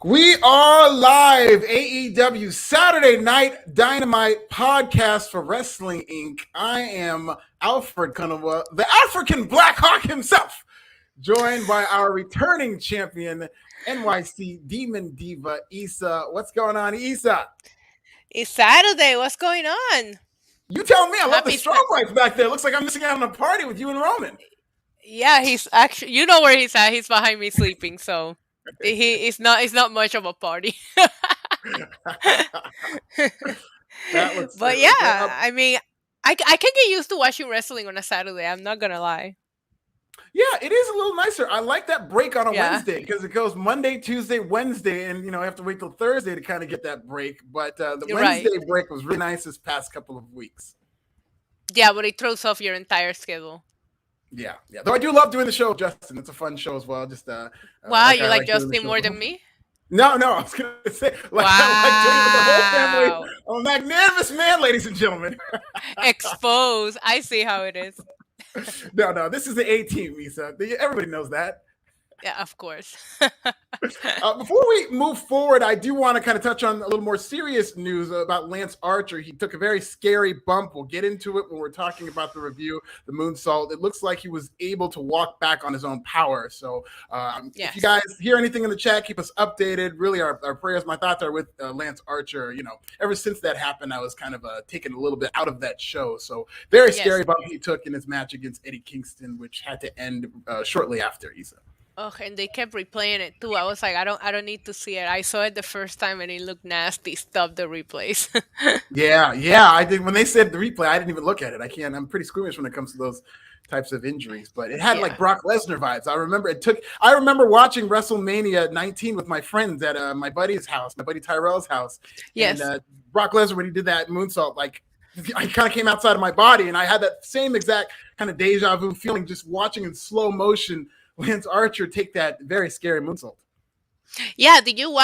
We are live, AEW Saturday Night Dynamite podcast for Wrestling Inc. I am Alfred Konuwa, the African Black Hawk himself, joined by our returning champion, NYC Demon Diva, Issa. What's going on, Issa? It's Saturday. What's going on? You tell me. I love the Happy strobe lights back there. Looks like I'm missing out on a party with you and Roman. Yeah, he's actually. You know where he's at. He's behind me sleeping, so it's not much of a party. That looks But yeah, I mean, I can get used to watching wrestling on a Saturday. I'm not gonna lie. Yeah, it is a little nicer. I like that break on a Yeah. Wednesday because it goes Monday, Tuesday, Wednesday, and I have to wait till Thursday to kind of get that break. But the You're right. Wednesday break was really nice this past couple of weeks. Yeah, but it throws off your entire schedule. Yeah. Though I do love doing the show, Justin. It's a fun show as well. Just Wow, like you I like like doing the Justin show. more than me? No, I was gonna say I like doing it with the whole family. I'm a magnanimous man, ladies and gentlemen. Expose. I see how it is. No, this is the A team, Issa. Everybody knows that. Yeah, of course. Before we move forward, I do want to kind of touch on a little more serious news about Lance Archer. He took a very scary bump. We'll get into it when we're talking about the review, the moonsault. It looks like he was able to walk back on his own power. So Yes. If you guys hear anything in the chat, keep us updated. Really, our prayers, my thoughts are with Lance Archer. Ever since that happened, I was kind of taken a little bit out of that show. So very scary bump he took in his match against Eddie Kingston, which had to end shortly after, Issa. Oh, and they kept replaying it too. I was like, I don't need to see it. I saw it the first time and it looked nasty. Stop the replays. Yeah. I did. When they said the replay, I didn't even look at it. I'm pretty squeamish when it comes to those types of injuries. But it had like Brock Lesnar vibes. I remember watching WrestleMania 19 with my friends at my buddy's house, my buddy Tyrell's house. Yes. And Brock Lesnar, when he did that moonsault, like I kind of came outside of my body, and I had that same exact kind of deja vu feeling just watching in slow motion Lance Archer take that very scary moonsault. Yeah, did you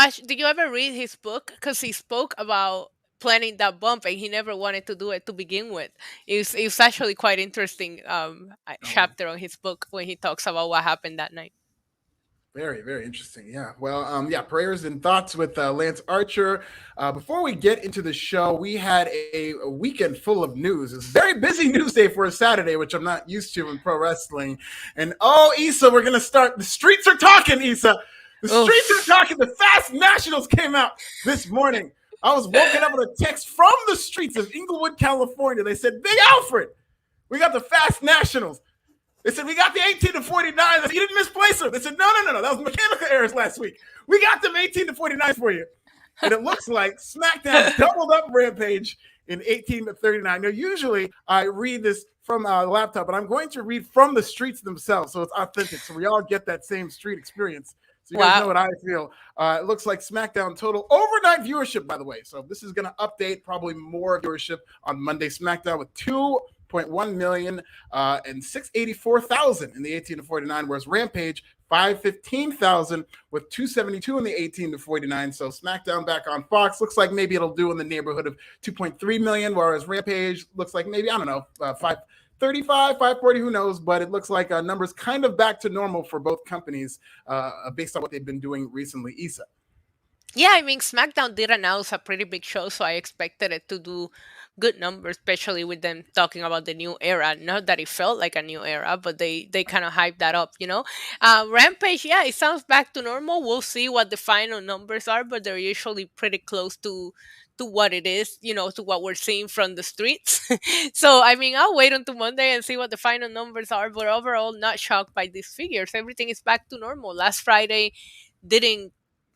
ever read his book? Because he spoke about planning that bump and he never wanted to do it to begin with. It's actually quite interesting chapter on his book when he talks about what happened that night. Very, very interesting. Yeah. Well, prayers and thoughts with Lance Archer. Before we get into the show, we had a weekend full of news. It's a very busy news day for a Saturday, which I'm not used to in pro wrestling. And Issa, we're going to start. The streets are talking, Issa. The streets are talking. The Fast Nationals came out this morning. I was woken up with a text from the streets of Inglewood, California. They said, Big Alfred, we got the Fast Nationals. They said, we got the 18 to 49. I said, you didn't misplace them. They said, no. That was mechanical errors last week. We got them 18 to 49 for you. And it looks like SmackDown doubled up Rampage in 18 to 39. Now, usually I read this from a laptop, but I'm going to read from the streets themselves, so it's authentic. So we all get that same street experience. So you guys know what I feel. It looks like SmackDown total overnight viewership, by the way. So this is going to update probably more viewership on Monday SmackDown with 2.1 million and 684,000 in the 18 to 49, whereas Rampage 515,000 with 272 in the 18 to 49. So SmackDown back on Fox looks like maybe it'll do in the neighborhood of 2.3 million, whereas Rampage looks like maybe 535, 540, who knows? But it looks like numbers kind of back to normal for both companies based on what they've been doing recently. Issa. Yeah, I mean, SmackDown did announce a pretty big show, so I expected it to do good numbers, especially with them talking about the new era. Not that it felt like a new era, but they kind of hyped that up, Rampage, yeah, it sounds back to normal. We'll see what the final numbers are, but they're usually pretty close to what it is, to what we're seeing from the streets. So, I mean, I'll wait until Monday and see what the final numbers are, but overall, not shocked by these figures. Everything is back to normal. Last Friday didn't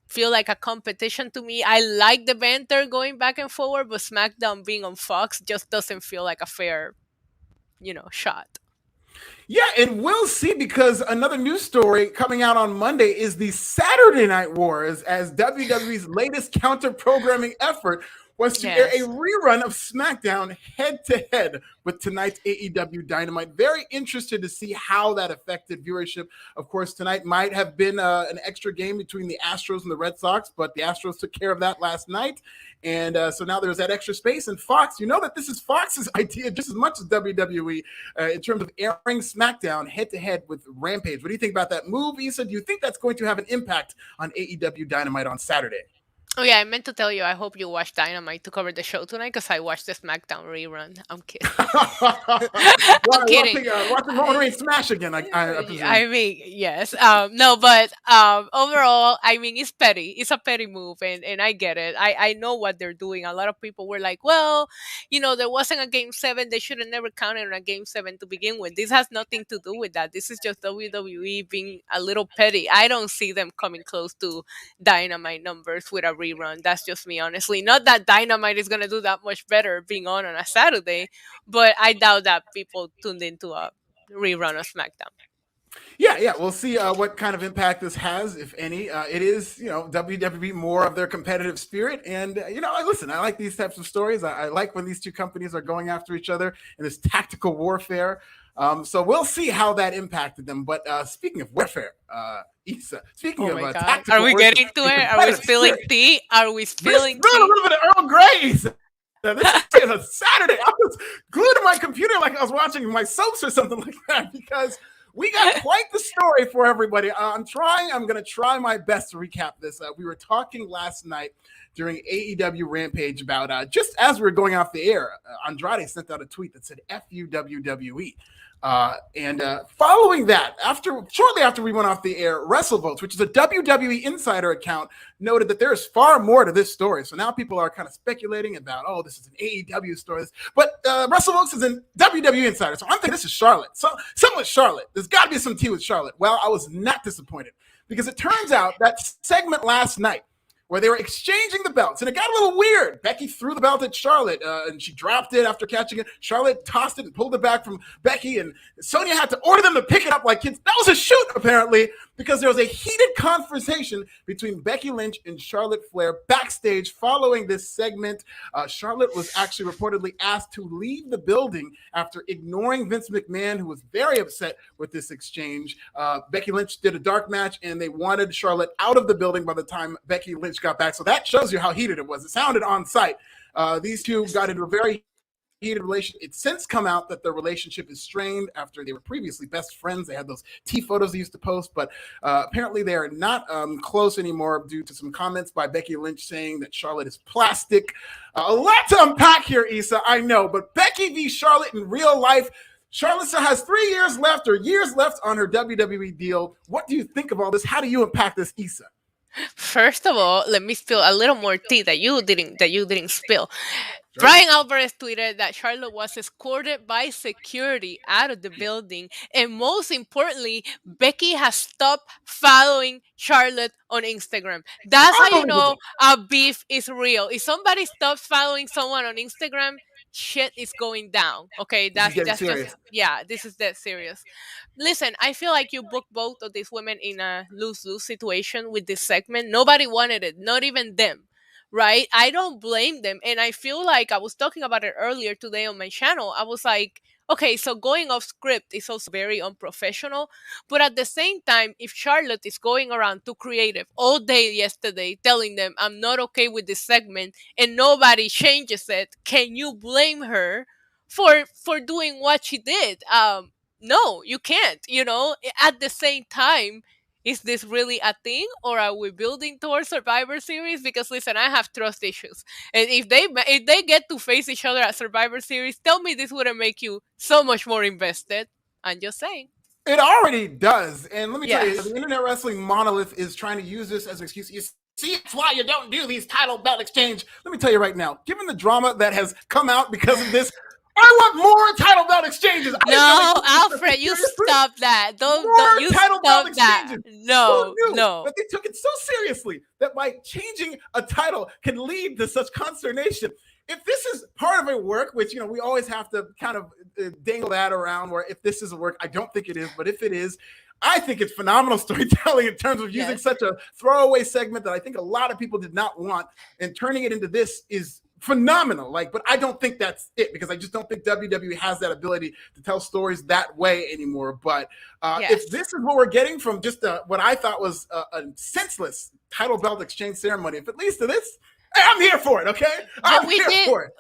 feel like a competition to me. I like the banter going back and forward, but SmackDown being on Fox just doesn't feel like a fair, shot. Yeah, and we'll see, because another news story coming out on Monday is the Saturday Night Wars as WWE's latest counter-programming effort was to air a rerun of SmackDown head-to-head with tonight's AEW Dynamite. Very interested to see how that affected viewership. Of course, tonight might have been an extra game between the Astros and the Red Sox, but the Astros took care of that last night. And so now there's that extra space. And Fox, you know that this is Fox's idea just as much as WWE in terms of airing SmackDown head-to-head with Rampage. What do you think about that move, Issa? Do you think that's going to have an impact on AEW Dynamite on Saturday? Oh yeah, I meant to tell you, I hope you watch Dynamite to cover the show tonight because I watched the SmackDown rerun. I'm kidding. I'm kidding. Watching Roman Reigns smash again, I presume. I mean, yes. No, but overall, I mean, it's petty. It's a petty move, and I get it. I know what they're doing. A lot of people were like, well, there wasn't a Game 7. They should have never counted on a Game 7 to begin with. This has nothing to do with that. This is just WWE being a little petty. I don't see them coming close to Dynamite numbers with a rerun. That's just me, honestly. Not that Dynamite is gonna do that much better being on a Saturday, but I doubt that people tuned into a rerun of SmackDown. Yeah, we'll see what kind of impact this has, if any. It is, WWE more of their competitive spirit, and listen, I like these types of stories. I like when these two companies are going after each other in this tactical warfare. So we'll see how that impacted them. But speaking of warfare, Issa, speaking of tactical are we getting to it? Are we spilling tea? Are we spilling tea? A little bit of Earl Grey, Issa. This is a Saturday. I was glued to my computer like I was watching my soaps or something like that because we got quite the story for everybody. I'm going to try my best to recap this. We were talking last night during AEW Rampage about just as we were going off the air, Andrade sent out a tweet that said "FU WWE." And following that, shortly after we went off the air, WrestleVotes, which is a WWE insider account, noted that there is far more to this story. So now people are kind of speculating about, this is an AEW story. But WrestleVotes is a WWE insider. So I'm thinking this is Charlotte. So something with Charlotte. There's got to be some tea with Charlotte. Well, I was not disappointed because it turns out that segment last night where they were exchanging the belts, and it got a little weird. Becky threw the belt at Charlotte, and she dropped it after catching it. Charlotte tossed it and pulled it back from Becky, and Sonya had to order them to pick it up like kids. That was a shoot, apparently, because there was a heated conversation between Becky Lynch and Charlotte Flair backstage following this segment. Charlotte was actually reportedly asked to leave the building after ignoring Vince McMahon, who was very upset with this exchange. Becky Lynch did a dark match, and they wanted Charlotte out of the building by the time Becky Lynch got back. So that shows you how heated it was. It sounded on site. These two got into a very heated relationship. It's since come out that their relationship is strained after they were previously best friends. They had those tea photos they used to post, but apparently they are not close anymore due to some comments by Becky Lynch saying that Charlotte is plastic. A lot to unpack here, Issa, I know, but Becky v. Charlotte in real life. Charlotte still has 3 years left on her WWE deal. What do you think of all this? How do you unpack this, Issa? First of all, let me spill a little more tea that you didn't spill. Sure. Brian Alvarez tweeted that Charlotte was escorted by security out of the building, and most importantly, Becky has stopped following Charlotte on Instagram. That's how you know a beef is real. If somebody stops following someone on Instagram, shit is going down. Okay, that's serious. This is that serious. Listen, I feel like you booked both of these women in a lose-lose situation with this segment. Nobody wanted it, not even them, right? I don't blame them. And I feel like I was talking about it earlier today on my channel. I was like, okay, so going off script is also very unprofessional. But at the same time, if Charlotte is going around too creative all day yesterday, telling them I'm not okay with this segment and nobody changes it, can you blame her for doing what she did? No, you can't. At the same time, is this really a thing, or are we building towards Survivor Series? Because listen, I have trust issues, and if they get to face each other at Survivor Series, tell me this wouldn't make you so much more invested. I'm just saying. It already does, and let me tell you, the internet wrestling monolith is trying to use this as an excuse. You see, it's why you don't do these title belt exchange. Let me tell you right now, given the drama that has come out because of this, I want more title belt exchanges. No, Alfred, you stop that. Don't you title belt exchanges. No. But they took it so seriously that by changing a title can lead to such consternation. If this is part of a work, which, we always have to kind of dangle that around, where if this is a work, I don't think it is, but if it is, I think it's phenomenal storytelling in terms of using such a throwaway segment that I think a lot of people did not want, and turning it into this is phenomenal. Like, but I don't think that's it, because I just don't think WWE has that ability to tell stories that way anymore. But if this is what we're getting from just what I thought was a senseless title belt exchange ceremony, if it leads to this, hey, I'm here for it, okay?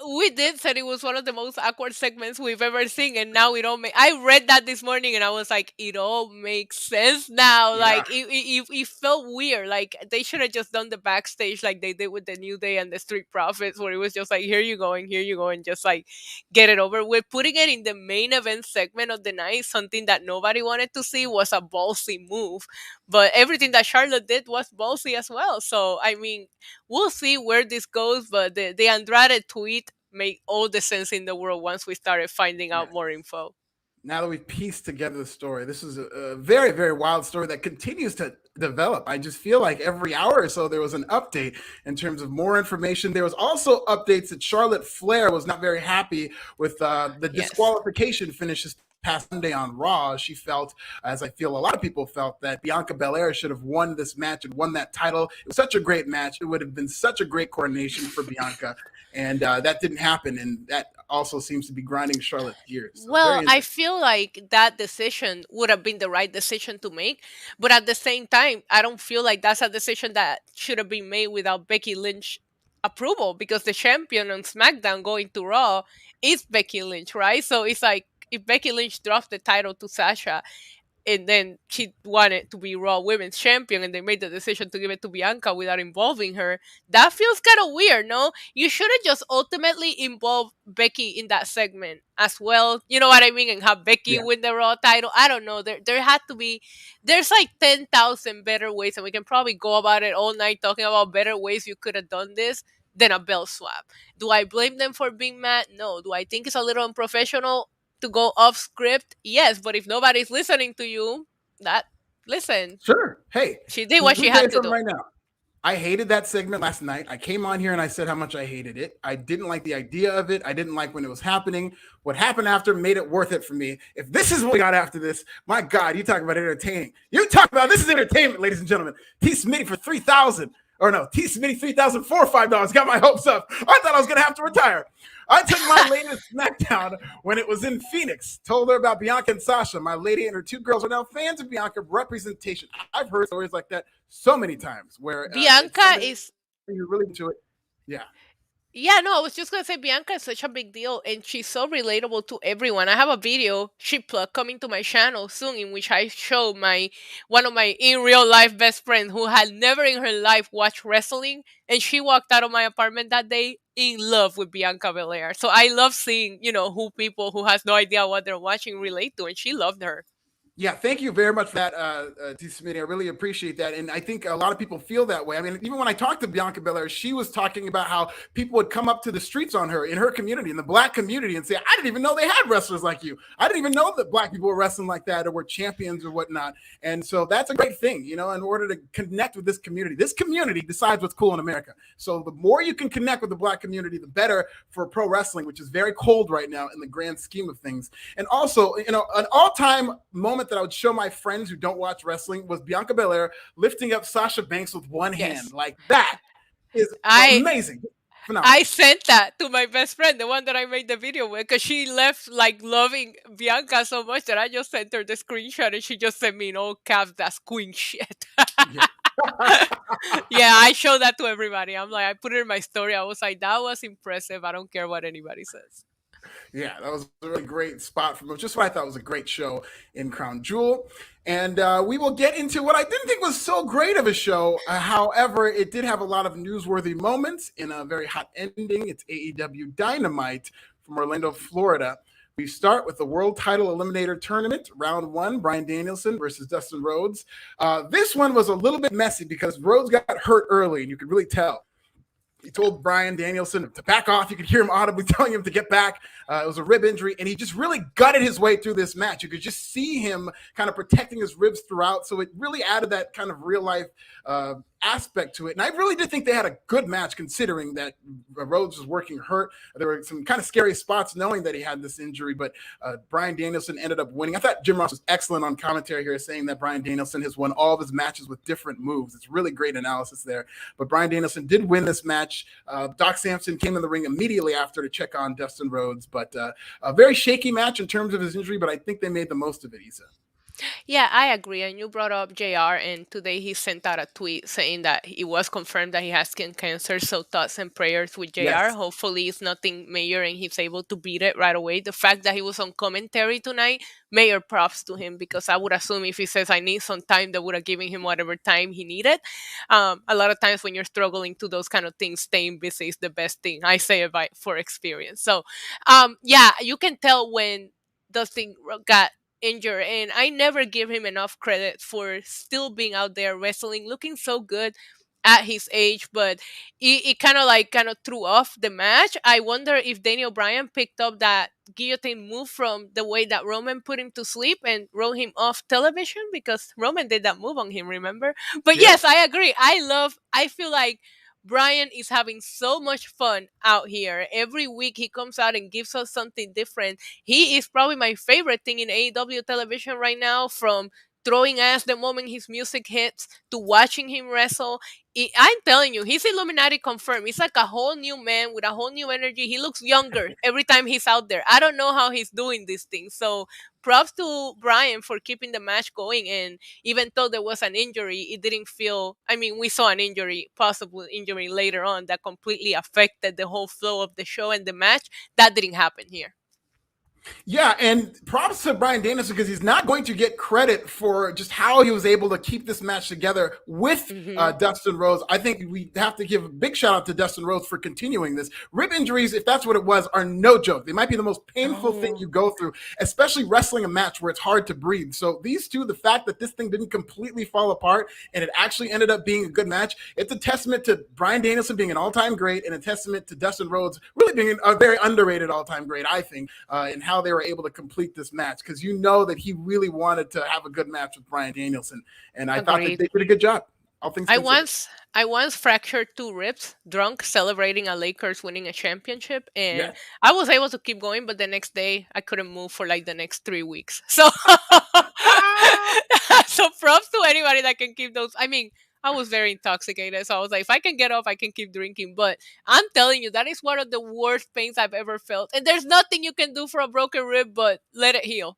We did said it was one of the most awkward segments we've ever seen, and now it all I read that this morning, and I was like, it all makes sense now. Yeah. Like, it felt weird. Like, they should have just done the backstage like they did with the New Day and the Street Profits, where it was just like, here you go, and just like get it over with. Putting it in the main event segment of the night, something that nobody wanted to see, was a ballsy move. But everything that Charlotte did was ballsy as well. So, I mean, we'll see where this goes, but the Andrade tweet made all the sense in the world once we started finding out more info. Now that we've pieced together the story, this is a very, very wild story that continues to develop. I just feel like every hour or so there was an update in terms of more information. There was also updates that Charlotte Flair was not very happy with the disqualification finishes past Sunday on Raw. She felt, as I feel a lot of people felt, that Bianca Belair should have won this match and won that title. It was such a great match. It would have been such a great coronation for Bianca. And that didn't happen. And that also seems to be grinding Charlotte's gears. So well, I feel like that decision would have been the right decision to make. But at the same time, I don't feel like that's a decision that should have been made without Becky Lynch approval, because the champion on SmackDown going to Raw is Becky Lynch, right? So it's like, if Becky Lynch dropped the title to Sasha, and then she wanted to be Raw Women's Champion, and they made the decision to give it to Bianca without involving her, that feels kind of weird, no? You should have just ultimately involved Becky in that segment as well, you know what I mean? And have Becky win the Raw title. I don't know. There had to be, there's like 10,000 better ways, and we can probably go about it all night talking about better ways you could have done this than a belt swap. Do I blame them for being mad? No. Do I think it's a little unprofessional to go off script? Yes, but if nobody's listening to you, listen. Sure. Hey, she did what she had to do. Right now, I hated that segment last night. I came on here and I said how much I hated it. I didn't like the idea of it. I didn't like when it was happening. What happened after made it worth it for me. If this is what we got after this, my God, you talk about entertaining. You talk about, this is entertainment, ladies and gentlemen. T. Smitty for $3,000. Or no, T. Smitty $3,000 for $5. Got my hopes up. I thought I was going to have to retire. I took my latest SmackDown when it was in Phoenix. Told her about Bianca and Sasha. My lady and her two girls are now fans of Bianca representation. I've heard stories like that so many times where Bianca is you're really into it. Yeah. Yeah, no, I was just going to say Bianca is such a big deal, and she's so relatable to everyone. I have a video she plugged coming to my channel soon, in which I show one of my in real life best friends who had never in her life watched wrestling, and she walked out of my apartment that day in love with Bianca Belair. So I love seeing, who people who has no idea what they're watching relate to, and she loved her. Yeah, thank you very much for that, T. Smitty. I really appreciate that. And I think a lot of people feel that way. I mean, even when I talked to Bianca Belair, she was talking about how people would come up to the streets on her in her community, in the Black community, and say, I didn't even know they had wrestlers like you. I didn't even know that Black people were wrestling like that or were champions or whatnot. And so that's a great thing, in order to connect with this community. This community decides what's cool in America. So the more you can connect with the Black community, the better for pro wrestling, which is very cold right now in the grand scheme of things. And also, an all-time moment that I would show my friends who don't watch wrestling was Bianca Belair lifting up Sasha Banks with one hand. Like, that is amazing. Phenomenal. I sent that to my best friend, the one that I made the video with, because she left like loving Bianca so much that I just sent her the screenshot, and she just sent me in all caps, that's queen shit. Yeah, I showed that to everybody. I'm like, I put it in my story. I was like, that was impressive. I don't care what anybody says. Yeah, that was a really great spot from just what I thought was a great show in Crown Jewel. And we will get into what I didn't think was so great of a show. However, it did have a lot of newsworthy moments in a very hot ending. It's AEW Dynamite from Orlando, Florida. We start with the World Title Eliminator Tournament, round one, Bryan Danielson versus Dustin Rhodes. This one was a little bit messy because Rhodes got hurt early, and you could really tell. He told Bryan Danielson to back off. You could hear him audibly telling him to get back. It was a rib injury, and he just really gutted his way through this match. You could just see him kind of protecting his ribs throughout, so it really added that kind of real-life aspect to it. And I really did think they had a good match considering that Rhodes was working hurt. There were some kind of scary spots knowing that he had this injury, but Bryan Danielson ended up winning. I thought Jim Ross was excellent on commentary here, saying that Bryan Danielson has won all of his matches with different moves. It's really great analysis there. But Bryan Danielson did win this match. Doc Sampson came in the ring immediately after to check on Dustin Rhodes, but a very shaky match in terms of his injury, but I think they made the most of it, Issa. Yeah, I agree. And you brought up JR, and today he sent out a tweet saying that it was confirmed that he has skin cancer. So thoughts and prayers with JR. Yes. Hopefully, it's nothing major and he's able to beat it right away. The fact that he was on commentary tonight, major props to him, because I would assume if he says I need some time, they would have given him whatever time he needed. A lot of times when you're struggling to those kind of things, staying busy is the best thing. I say it for experience. So, yeah, you can tell when Dustin got injured, and I never give him enough credit for still being out there wrestling, looking so good at his age. But it kind of threw off the match. I wonder if Daniel Bryan picked up that guillotine move from the way that Roman put him to sleep and wrote him off television, because Roman did that move on him, remember? But yes, I agree. I feel like Brian is having so much fun out here. Every week he comes out and gives us something different. He is probably my favorite thing in AEW television right now, from throwing ass the moment his music hits to watching him wrestle. I'm telling you, he's Illuminati confirmed. He's like a whole new man with a whole new energy. He looks younger every time he's out there. I don't know how he's doing these things. So props to Brian for keeping the match going. And even though there was an injury, it didn't feel, I mean, we saw an injury, possible injury later on that completely affected the whole flow of the show and the match. That didn't happen here. Yeah, and props to Bryan Danielson, because he's not going to get credit for just how he was able to keep this match together with Dustin Rhodes. I think we have to give a big shout out to Dustin Rhodes for continuing this. Rib injuries, if that's what it was, are no joke. They might be the most painful thing you go through, especially wrestling a match where it's hard to breathe. So these two, the fact that this thing didn't completely fall apart and it actually ended up being a good match, it's a testament to Bryan Danielson being an all-time great, and a testament to Dustin Rhodes really being a very underrated all-time great, I think, and how they were able to complete this match, because you know that he really wanted to have a good match with Bryan Danielson, and I thought that they did a good job. All things considered. I once fractured 2 ribs drunk celebrating a Lakers winning a championship, and I was able to keep going, but the next day I couldn't move for like the next 3 weeks. So so props to anybody that can keep those. I mean, I was very intoxicated, so I was like, if I can get off, I can keep drinking. But I'm telling you, that is one of the worst pains I've ever felt. And there's nothing you can do for a broken rib but let it heal.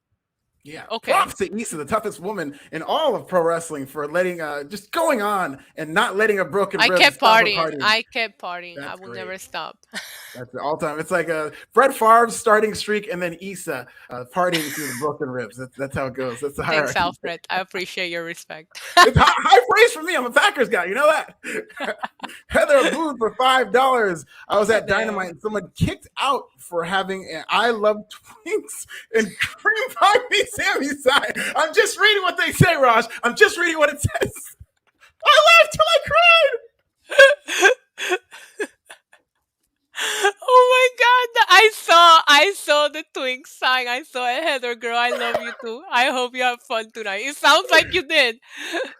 Yeah. Okay. Props to Issa, the toughest woman in all of pro wrestling, for letting just going on and not letting a broken rib. I kept partying. I will never stop. That's the all-time. It's like a Fred Favre's starting streak, and then Issa partying through the broken ribs. That's how it goes. That's the hierarchy. Thanks, Alfred. I appreciate your respect. It's high praise for me. I'm a Packers guy. You know that. Heather booed for $5. I was at Dynamite, and someone kicked out for having an I Love Twinks and Cream Pie Me Sammy sign. I'm just reading what they say, Raj. I'm just reading what it says. I laughed till I cried. Oh my God! I saw the Twink sign. I saw it, Heather girl. I love you too. I hope you have fun tonight. It sounds like you did.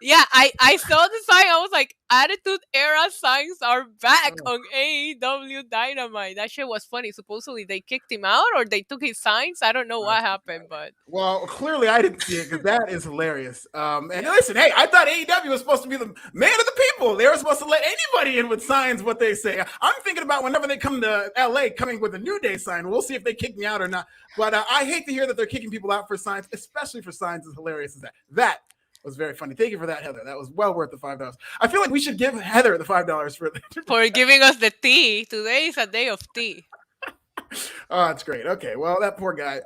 Yeah, I saw the sign. I was like, Attitude Era signs are back on AEW Dynamite. That shit was funny. Supposedly they kicked him out, or they took his signs. I don't know what happened, but well, clearly I didn't see it, because that is hilarious. And listen, hey, I thought AEW was supposed to be the man of the people. They were supposed to let anybody in with signs. What they say. I'm thinking about whenever they come to LA, coming with a New Day sign. We'll see if they kick me out or not. But I hate to hear that they're kicking people out for signs, especially for signs as hilarious as that. That was very funny. Thank you for that, Heather. That was well worth the $5. I feel like we should give Heather the $5 for giving us the tea. Today is a day of tea. Oh, that's great. Okay, well, that poor guy.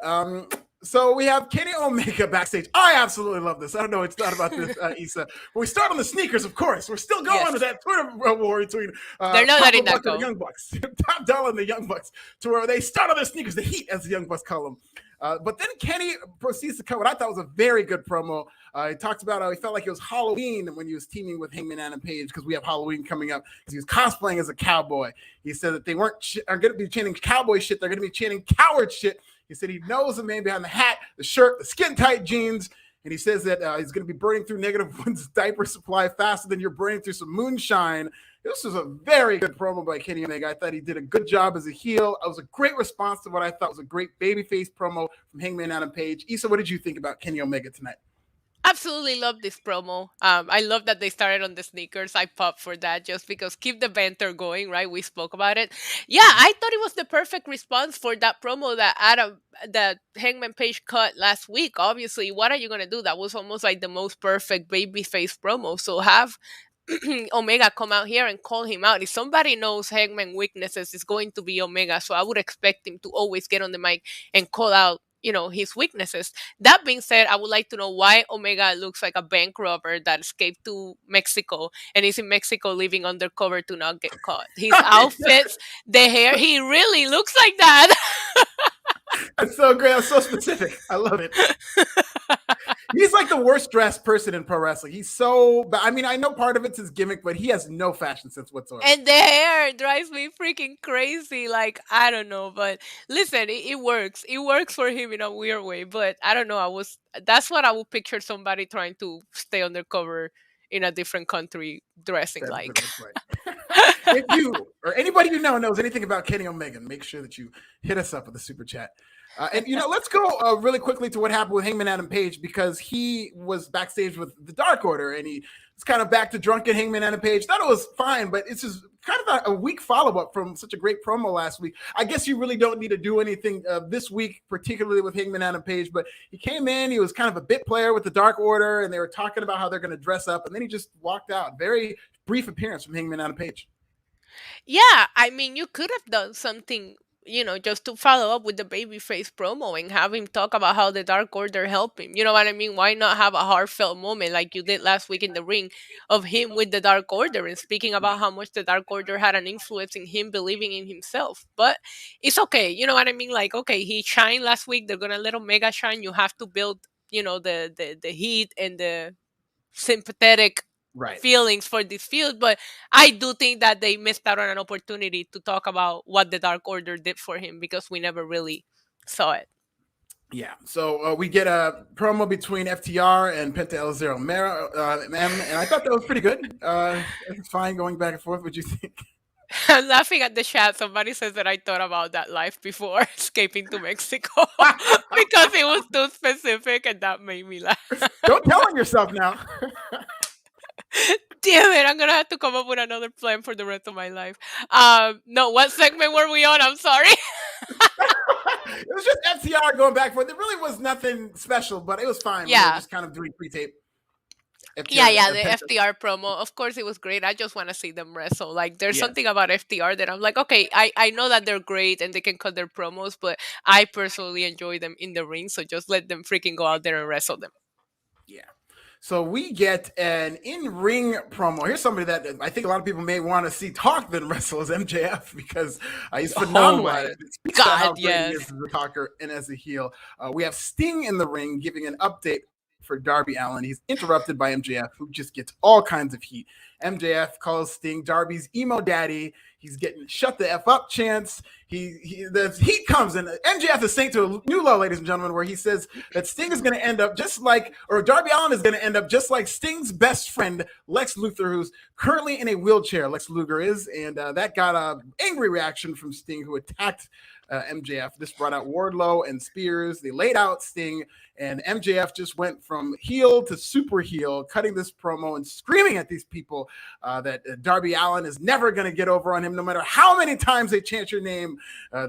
So we have Kenny Omega backstage. I absolutely love this. I don't know. It's not about this, Issa. But we start on the sneakers, of course. We're still going to that Twitter war between they're not letting that go. The Young Bucks, Top Dollar and the Young Bucks, to where they start on their sneakers, the Heat, as the Young Bucks call them. But then Kenny proceeds to cut what I thought was a very good promo. He talks about how he felt like it was Halloween when he was teaming with Hangman Adam Page, because we have Halloween coming up, because he was cosplaying as a cowboy. He said that they are going to be chanting cowboy shit. They're going to be chanting coward shit. He said he knows the man behind the hat, the shirt, the skin-tight jeans. And he says that he's going to be burning through Negative One's diaper supply faster than you're burning through some moonshine. This was a very good promo by Kenny Omega. I thought he did a good job as a heel. It was a great response to what I thought was a great babyface promo from Hangman Adam Page. Issa, what did you think about Kenny Omega tonight? Absolutely love this promo. I love that they started on the sneakers. I popped for that just because keep the banter going, right? We spoke about it. Yeah, I thought it was the perfect response for that promo that Hangman Page cut last week. Obviously, what are you gonna do? That was almost like the most perfect babyface promo. So have Omega come out here and call him out. If somebody knows Hangman weaknesses, it's going to be Omega. So I would expect him to always get on the mic and call out, his weaknesses. That being said, I would like to know why Omega looks like a bank robber that escaped to Mexico and is in Mexico living undercover to not get caught. His outfits, the hair, he really looks like that. That's so great. That's so specific. I love it. He's like the worst dressed person in pro wrestling. He's so bad. I mean, I know part of it's his gimmick, but he has no fashion sense whatsoever. And the hair drives me freaking crazy. Like, I don't know. But listen, it works. It works for him in a weird way. But I don't know. That's what I would picture somebody trying to stay undercover in a different country dressing like. Right. If you or anybody you know knows anything about Kenny Omega, make sure that you hit us up with a super chat. And let's go really quickly to what happened with Hangman Adam Page, because he was backstage with the Dark Order and he was kind of back to drunken Hangman Adam Page. Thought it was fine, but it's just kind of a weak follow-up from such a great promo last week. I guess you really don't need to do anything this week, particularly with Hangman Adam Page, but he came in, he was kind of a bit player with the Dark Order, and they were talking about how they're going to dress up, and then he just walked out. Very brief appearance from Hangman Adam Page. Yeah, I mean, you could have done something, just to follow up with the babyface promo and have him talk about how the Dark Order helped him. You know what I mean? Why not have a heartfelt moment like you did last week in the ring of him with the Dark Order and speaking about how much the Dark Order had an influence in him believing in himself? But it's okay. You know what I mean? Like, okay, he shined last week. They're going to let Omega shine. You have to build, the heat and the sympathetic feelings for this feud, but I do think that they missed out on an opportunity to talk about what the Dark Order did for him because we never really saw it. Yeah, so we get a promo between FTR and Penta El Zero Mera, and I thought that was pretty good. It's fine going back and forth. What do you think? I'm laughing at the chat. Somebody says that I thought about that life before escaping to Mexico because it was too specific, and that made me laugh. Don't tell on yourself now. Damn it, I'm gonna have to come up with another plan for the rest of my life. No, what segment were we on? I'm sorry. It was just FTR going back and forth. There really was nothing special, but it was fine. Yeah. We were just kind of doing pre-tape. The FTR promo. Of course, it was great. I just want to see them wrestle. Like, there's something about FTR that I'm like, okay, I know that they're great and they can cut their promos, but I personally enjoy them in the ring, so just let them freaking go out there and wrestle them. Yeah. So we get an in-ring promo. Here's somebody that I think a lot of people may want to see talk than wrestle is MJF, because he's phenomenal at it. It God, how great he is as a talker and as a heel. We have Sting in the ring giving an update for Darby Allin. He's interrupted by MJF, who just gets all kinds of heat. MJF calls Sting Darby's emo daddy. He's getting shut the F up chants. The heat comes, and MJF is saying to a new low, ladies and gentlemen, where he says that Sting is going to end up Darby Allin is going to end up just like Sting's best friend, Lex Luthor, who's currently in a wheelchair. Lex Luger is, and that got an angry reaction from Sting, who attacked MJF. This brought out Wardlow and Spears. They laid out Sting, and MJF just went from heel to super heel, cutting this promo and screaming at these people that Darby Allin is never going to get over on him, no matter how many times they chant your name.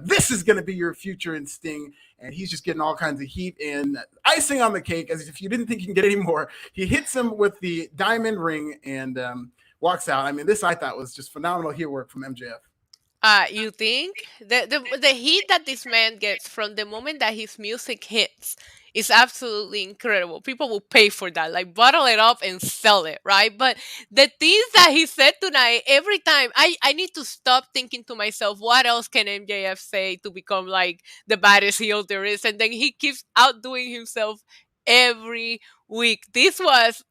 This is going to be your future in Sting. And he's just getting all kinds of heat, and icing on the cake, as if you didn't think you can get any more. He hits him with the diamond ring and walks out. I mean, this I thought was just phenomenal heel work from MJF. You think the heat that this man gets from the moment that his music hits is absolutely incredible. People will pay for that, like bottle it up and sell it, right? But the things that he said tonight, every time I need to stop thinking to myself, what else can MJF say to become like the baddest heel there is? And then he keeps outdoing himself every week. This was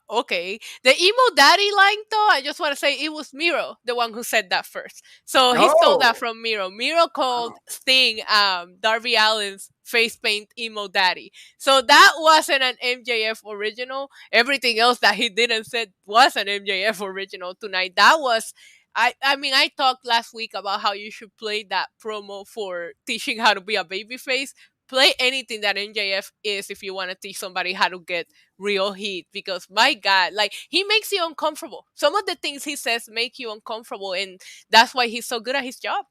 okay. The emo daddy line, though, I just want to say it was Miro, the one who said that first. So he stole that Oh, from Miro. Miro called wow. Sting Darby Allin's face paint emo daddy. So that wasn't an MJF original. Everything else that he did and said was an MJF original tonight. That was. I mean, I talked last week about how you should play that promo for teaching how to be a babyface. Play anything that MJF is if you want to teach somebody how to get real heat, because my god, like, he makes you uncomfortable. Some of the things he says make you uncomfortable, and that's why he's so good at his job.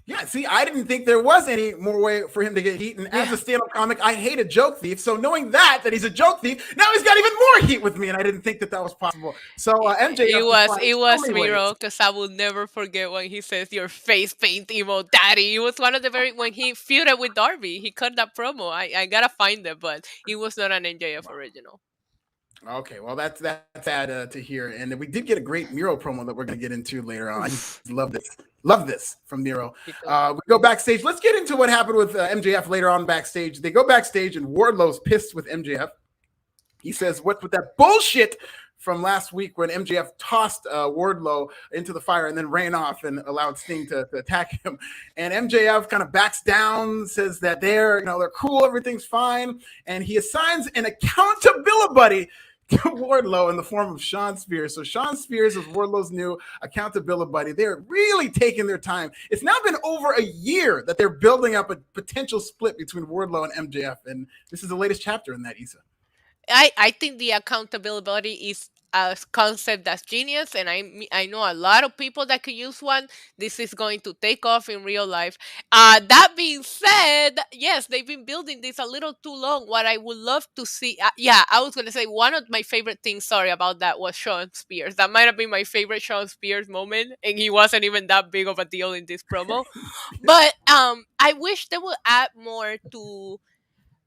Yeah, see, I didn't think there was any more way for him to get heat. And as Yeah. a stand-up comic, I hate a joke thief. So knowing that he's a joke thief, now he's got even more heat with me, and I didn't think that was possible. So It MJF was responds it so was many ways. Miro, because I will never forget when he says your face paint emo daddy. It was one of the very when he feuded with Darby. He cut that promo. I gotta find it, but it was not an MJF original. Okay, well that's sad to hear, and we did get a great Miro promo that we're going to get into later on. I Oof, just love this from Miro. me too. We go backstage. Let's get into what happened with MJF later on backstage. They go backstage, and Wardlow's pissed with MJF. He says, "What's with that bullshit from last week when MJF tossed Wardlow into the fire and then ran off and allowed Sting to attack him?" And MJF kind of backs down, says that they're cool, everything's fine, and he assigns an accountability buddy to Wardlow in the form of Sean Spears. So Sean Spears is Wardlow's new accountability buddy. They're really taking their time. It's now been over a year that they're building up a potential split between Wardlow and MJF, and this is the latest chapter in that, Issa. I think the accountability is a concept that's genius, and I know a lot of people that could use one. This is going to take off in real life. That being said, yes, they've been building this a little too long. What I would love to see, yeah, I was gonna say one of my favorite things. Sorry about that. Was Sean Spears. That might have been my favorite Sean Spears moment, and he wasn't even that big of a deal in this promo. But I wish they would add more to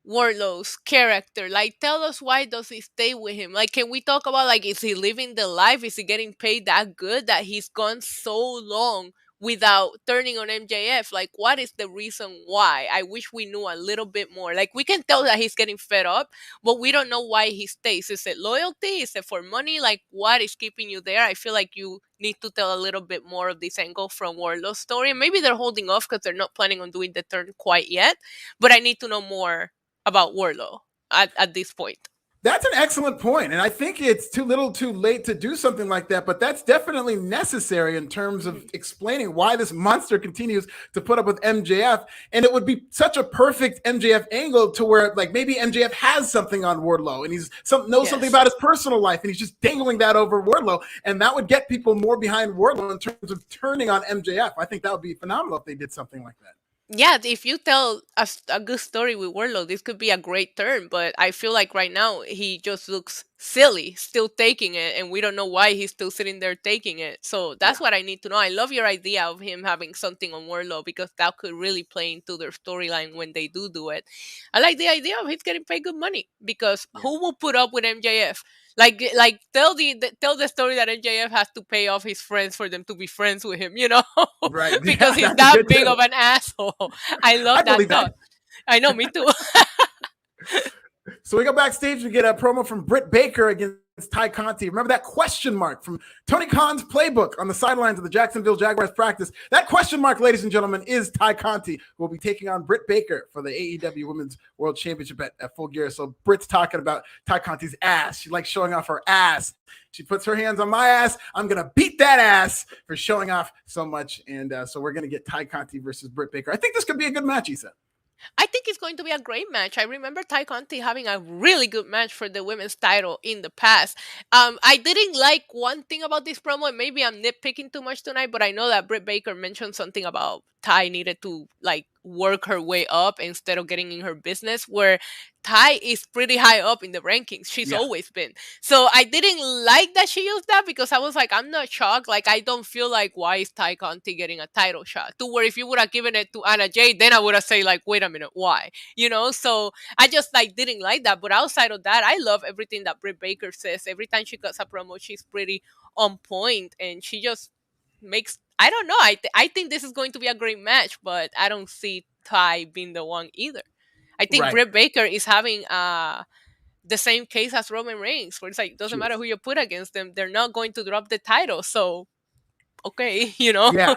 Warlow's character. Like, tell us, why does he stay with him? Like, can we talk about, like, is he living the life? Is he getting paid that good that he's gone so long without turning on MJF? Like, what is the reason why? I wish we knew a little bit more. Like, we can tell that he's getting fed up, but we don't know why he stays. Is it loyalty? Is it for money? Like, what is keeping you there? I feel like you need to tell a little bit more of this angle from Warlow's story. And maybe they're holding off because they're not planning on doing the turn quite yet, but I need to know more about Warlow at this point. That's an excellent point. And I think it's too little too late to do something like that, but that's definitely necessary in terms of explaining why this monster continues to put up with MJF. And it would be such a perfect MJF angle to where, like, maybe MJF has something on Wardlow and he's knows something Yes. about his personal life and he's just dangling that over Wardlow. And that would get people more behind Wardlow in terms of turning on MJF. I think that would be phenomenal if they did something like that. Yeah, if you tell a good story with Warlow, this could be a great turn. But I feel like right now he just looks silly, still taking it, and we don't know why he's still sitting there taking it. So that's Yeah. what I need to know. I love your idea of him having something on Warlow, because that could really play into their storyline when they do it. I like the idea of he's getting paid good money, because Yeah. who will put up with MJF? Like tell the story that MJF has to pay off his friends for them to be friends with him, Right. Yeah, because he's that's a that good big too. of an asshole. I I love that believe thought. that. I know, me too. So we go backstage. We get a promo from Brit Baker against Ty Conti. Remember that question mark from Tony Khan's playbook on the sidelines of the Jacksonville Jaguars practice? That question mark, ladies and gentlemen, is Ty Conti, who will be taking on Brit Baker for the AEW Women's World Championship at Full Gear. So Brit's talking about Ty Conti's ass. She likes showing off her ass. She puts her hands on my ass. I'm going to beat that ass for showing off so much. And so we're going to get Ty Conti versus Brit Baker. I think this could be a good match, he said. I think it's going to be a great match. I remember Ty Conti having a really good match for the women's title in the past. I didn't like one thing about this promo, and maybe I'm nitpicking too much tonight, but I know that Britt Baker mentioned something about Ty needed to, like, work her way up instead of getting in her business, where Ty is pretty high up in the rankings. She's Yeah. always been. So I didn't like that she used that, because I was like, I'm not shocked. Like, I don't feel like, why is Ty Conti getting a title shot? To where if you would have given it to Anna Jay, then I would have said, like, wait a minute, why? So I just, like, didn't like that. But outside of that, I love everything that Britt Baker says. Every time she cuts a promo, she's pretty on point, and she just makes, I don't know. I think this is going to be a great match, but I don't see Ty being the one either. I think Right. Britt Baker is having the same case as Roman Reigns, where it's like, doesn't She matter is. who you put against them, they're not going to drop the title. So, okay, you know, Yeah.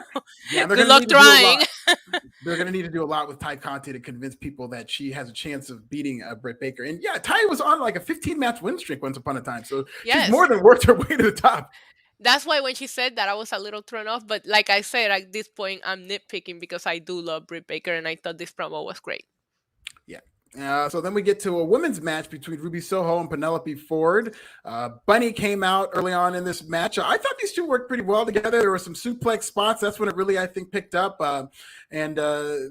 Yeah. They're good going to luck need to do a trying. lot. They're going to need to do a lot with Ty Conti to convince people that she has a chance of beating Britt Baker. And yeah, Ty was on like a 15-match win streak once upon a time. So she's more Yes. than worked her way to the top. That's why when she said that, I was a little thrown off. But like I said, at this point, I'm nitpicking because I do love Brit Baker, and I thought this promo was great. Yeah. So then we get to a women's match between Ruby Soho and Penelope Ford. Bunny came out early on in this match. I thought these two worked pretty well together. There were some suplex spots. That's when it really, I think, picked up. And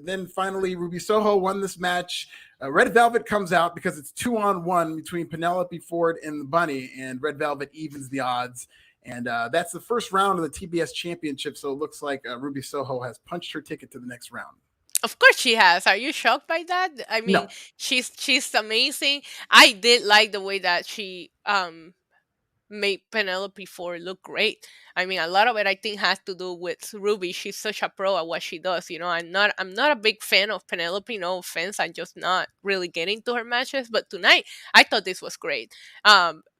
then finally, Ruby Soho won this match. Red Velvet comes out because it's 2-on-1 between Penelope Ford and the Bunny, and Red Velvet evens the odds. And that's the first round of the TBS Championship. So it looks like Ruby Soho has punched her ticket to the next round. Of course she has. Are you shocked by that? I mean, No. she's amazing. I did like the way that she made Penelope Ford look great. I mean, a lot of it I think has to do with Ruby. She's such a pro at what she does. You know, I'm not a big fan of Penelope. No offense, I'm just not really getting to her matches. But tonight, I thought this was great.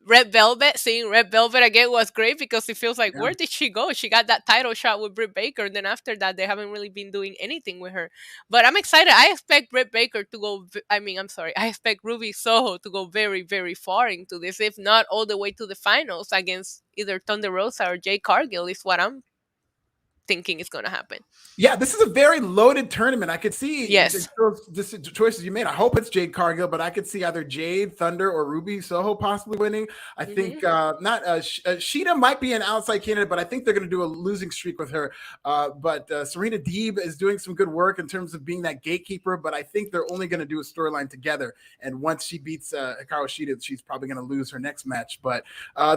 Red Velvet, seeing Red Velvet again was great because it feels like, Yeah. where did she go? She got that title shot with Britt Baker. Then after that, they haven't really been doing anything with her. But I'm excited. I expect Britt Baker to go. I'm sorry. I expect Ruby Soho to go very, very far into this, if not all the way to the finals against either Thunder Rosa or Jay Cargill. Is what I'm thinking is going to happen. Yeah, this is a very loaded tournament. I could see Yes. the choices you made. I hope it's Jade Cargill, but I could see either Jade, Thunder, or Ruby Soho possibly winning. I think not Sheeta might be an outside candidate, but I think they're going to do a losing streak with her. But Serena Deeb is doing some good work in terms of being that gatekeeper, but I think they're only going to do a storyline together. And once she beats Hikaru Shida, she's probably going to lose her next match. But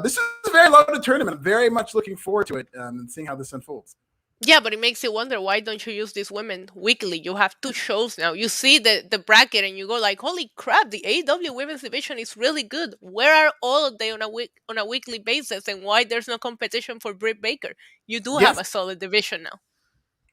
this is a very loaded tournament. I'm very much looking forward to it and seeing how this unfolds. Yeah, but it makes you wonder, why don't you use these women weekly? You have two shows now. You see the bracket and you go like, holy crap, the AEW women's division is really good. Where are all of them on a weekly basis, and why there's no competition for Britt Baker? You do have Yes. a solid division now.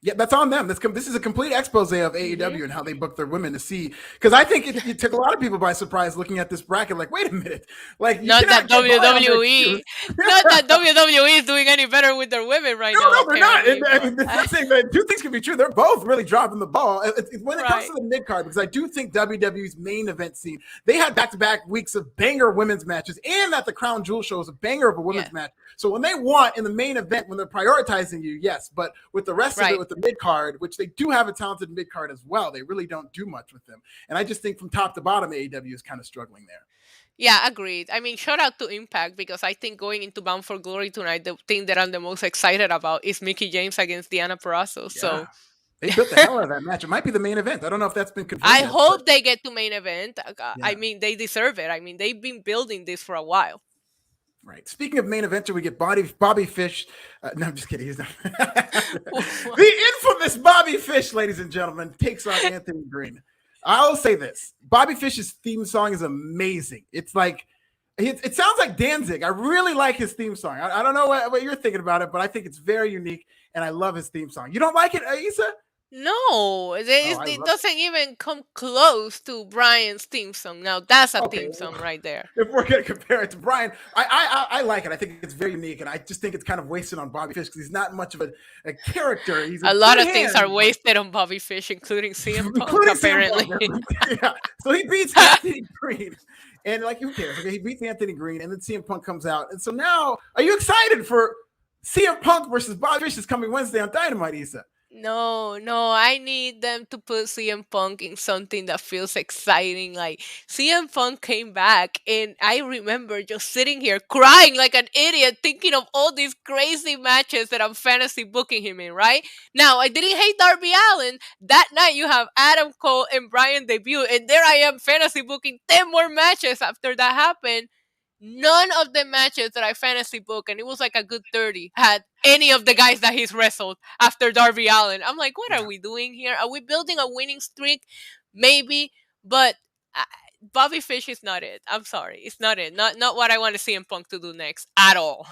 Yeah, that's on them. This is a complete expose of AEW and how they book their women to see. Because I think it took a lot of people by surprise looking at this bracket. Like, wait a minute, like you Not that cannot get by on their WWE, cues. not that WWE is doing any better with their women right now. No, they're not. apparently, I mean, but- that's saying that two things can be true. They're both really dropping the ball. When it comes Right. to the mid card, because I do think WWE's main event scene, they had back-to-back weeks of banger women's matches, and at the Crown Jewel show was a banger of a women's match. So when they want in the main event, when they're prioritizing you, yes, but with the rest of it, with the mid card, which they do have a talented mid card as well, they really don't do much with them. And I just think from top to bottom, AEW is kind of struggling there. Yeah, agreed. I mean, shout out to Impact, because I think going into Bound for Glory tonight, the thing that I'm the most excited about is Mickey James against Deanna Purrazzo. So they built the hell out of that match. It might be the main event. I don't know if that's been confirmed. I hope they get to main event. I mean, they deserve it. I mean, they've been building this for a while. Right. Speaking of main eventer, we get Bobby Fish. No, I'm just kidding. He's not. The infamous Bobby Fish, ladies and gentlemen, takes on Anthony Green. I'll say this: Bobby Fish's theme song is amazing. It's like it sounds like Danzig. I really like his theme song. I don't know what you're thinking about it, but I think it's very unique, and I love his theme song. You don't like it, Issa? No, it doesn't even come close to Brian's theme song. Now that's a theme song right there. If we're gonna compare it to Brian, I like it. I think it's very unique, and I just think it's kind of wasted on Bobby Fish because he's not much of a character. He's a lot of things are wasted on Bobby Fish, including CM Punk, apparently. Yeah. So he beats Anthony Green, and like, who cares? Okay, he beats Anthony Green, and then CM Punk comes out, and so now, are you excited for CM Punk versus Bobby Fish is coming Wednesday on Dynamite, Issa? No, I need them to put CM Punk in something that feels exciting. Like, CM Punk came back, and I remember just sitting here crying like an idiot, thinking of all these crazy matches that I'm fantasy booking him in, right? Now, I didn't hate Darby Allin. That night, you have Adam Cole and Bryan debut, and there I am fantasy booking 10 more matches after that happened. None of the matches that I fantasy booked, and it was like a good 30, had any of the guys that he's wrestled after Darby Allin. I'm like, what are we doing here? Are we building a winning streak? Maybe, but Bobby Fish is not it. I'm sorry, it's not it. Not what I want to see CM Punk to do next at all.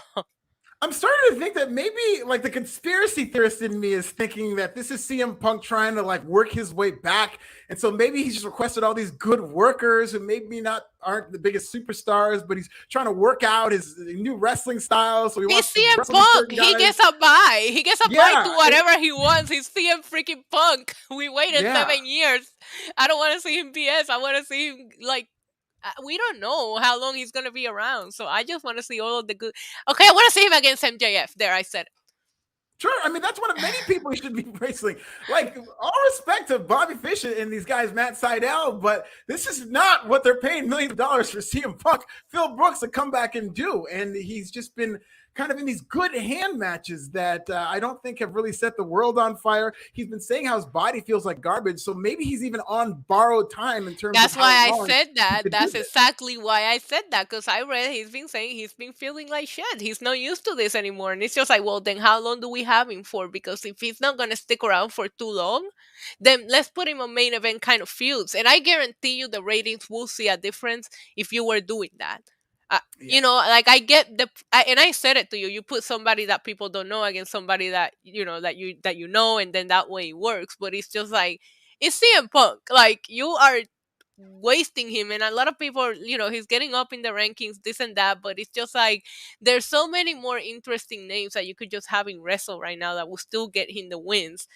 I'm starting to think that maybe like the conspiracy theorist in me is thinking that this is CM Punk trying to like work his way back. And so maybe he's just requested all these good workers who maybe not aren't the biggest superstars, but he's trying to work out his new wrestling style. So he He's wants to CM wrestle these Punk. certain He guys. gets a buy. He gets a buy to Yeah. whatever he wants. He's CM freaking Punk. We waited Yeah. 7 years. I don't want to see him BS. I want to see him like. We don't know how long he's gonna be around, so I just want to see all of the good. Okay, I want to see him against MJF. There, I said it. Sure. I mean, that's one of many people he should be wrestling. Like, all respect to Bobby Fish and these guys, Matt Sydal, but this is not what they're paying millions of dollars for CM Punk, Phil Brooks to come back and do. And he's just been kind of in these good hand matches that I don't think have really set the world on fire. He's been saying how his body feels like garbage, so maybe he's even on borrowed time in terms That's of why how I long said that. he could That's do this. exactly why I said that. Because I read he's been saying he's been feeling like shit. He's not used to this anymore. And it's just like, well, then how long do we have him for? Because if he's not going to stick around for too long, then let's put him on main event kind of feuds. And I guarantee you the ratings will see a difference if you were doing that. Yeah. You know, like I get and I said it to you. You put somebody that people don't know against somebody that you know that you know, and then that way it works. But it's just like it's CM Punk. Like you are wasting him, and a lot of people, you know, he's getting up in the rankings, this and that. But it's just like there's so many more interesting names that you could just have in wrestle right now that will still get him the wins.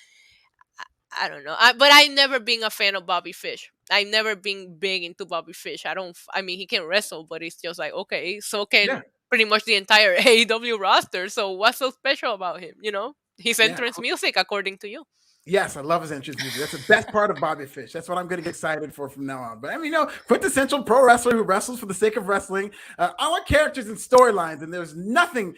I don't know. But I've never been a fan of Bobby Fish. I've never been big into Bobby Fish. I mean, he can wrestle, but it's just like, okay, so Yeah. can pretty much the entire AEW roster. So what's so special about him? You know, his Yeah. entrance music, according to you. Yes, I love his entrance music. That's the best part of Bobby Fish. That's what I'm going to get excited for from now on. But I mean, quintessential pro wrestler who wrestles for the sake of wrestling. I want characters and storylines, and there's nothing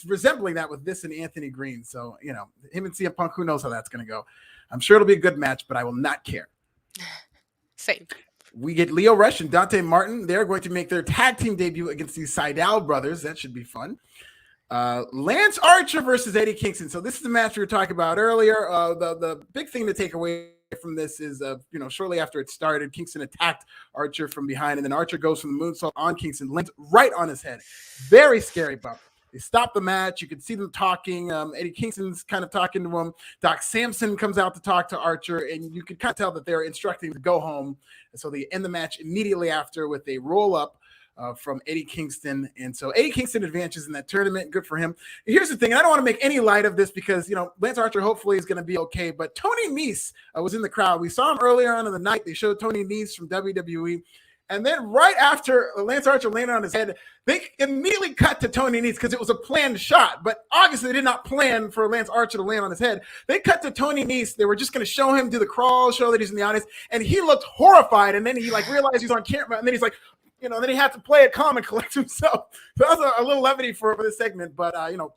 resembling that with this and Anthony Green. So, him and CM Punk, who knows how that's going to go. I'm sure it'll be a good match, but I will not care. Same. We get Lio Rush and Dante Martin. They're going to make their tag team debut against the Sydal brothers. That should be fun. Lance Archer versus Eddie Kingston. So this is the match we were talking about earlier. The big thing to take away from this is, shortly after it started, Kingston attacked Archer from behind, and then Archer goes from the moonsault on Kingston, lands right on his head. Very scary bump. They stop the match. You can see them talking. Eddie Kingston's kind of talking to him. Doc Samson comes out to talk to Archer, and you can kind of tell that they're instructing him to go home. And so they end the match immediately after with a roll-up from Eddie Kingston. And so Eddie Kingston advances in that tournament. Good for him. And here's the thing. And I don't want to make any light of this because, Lance Archer hopefully is going to be okay. But Tony Nese was in the crowd. We saw him earlier on in the night. They showed Tony Nese from WWE. And then right after Lance Archer landed on his head, they immediately cut to Tony Nese because it was a planned shot. But obviously they did not plan for Lance Archer to land on his head. They cut to Tony Nese. They were just going to show him do the crawl, show that he's in the audience. And he looked horrified. And then he realized he's on camera. And then he's like, then he had to play it calm and collect himself. So that was a little levity for this segment. But,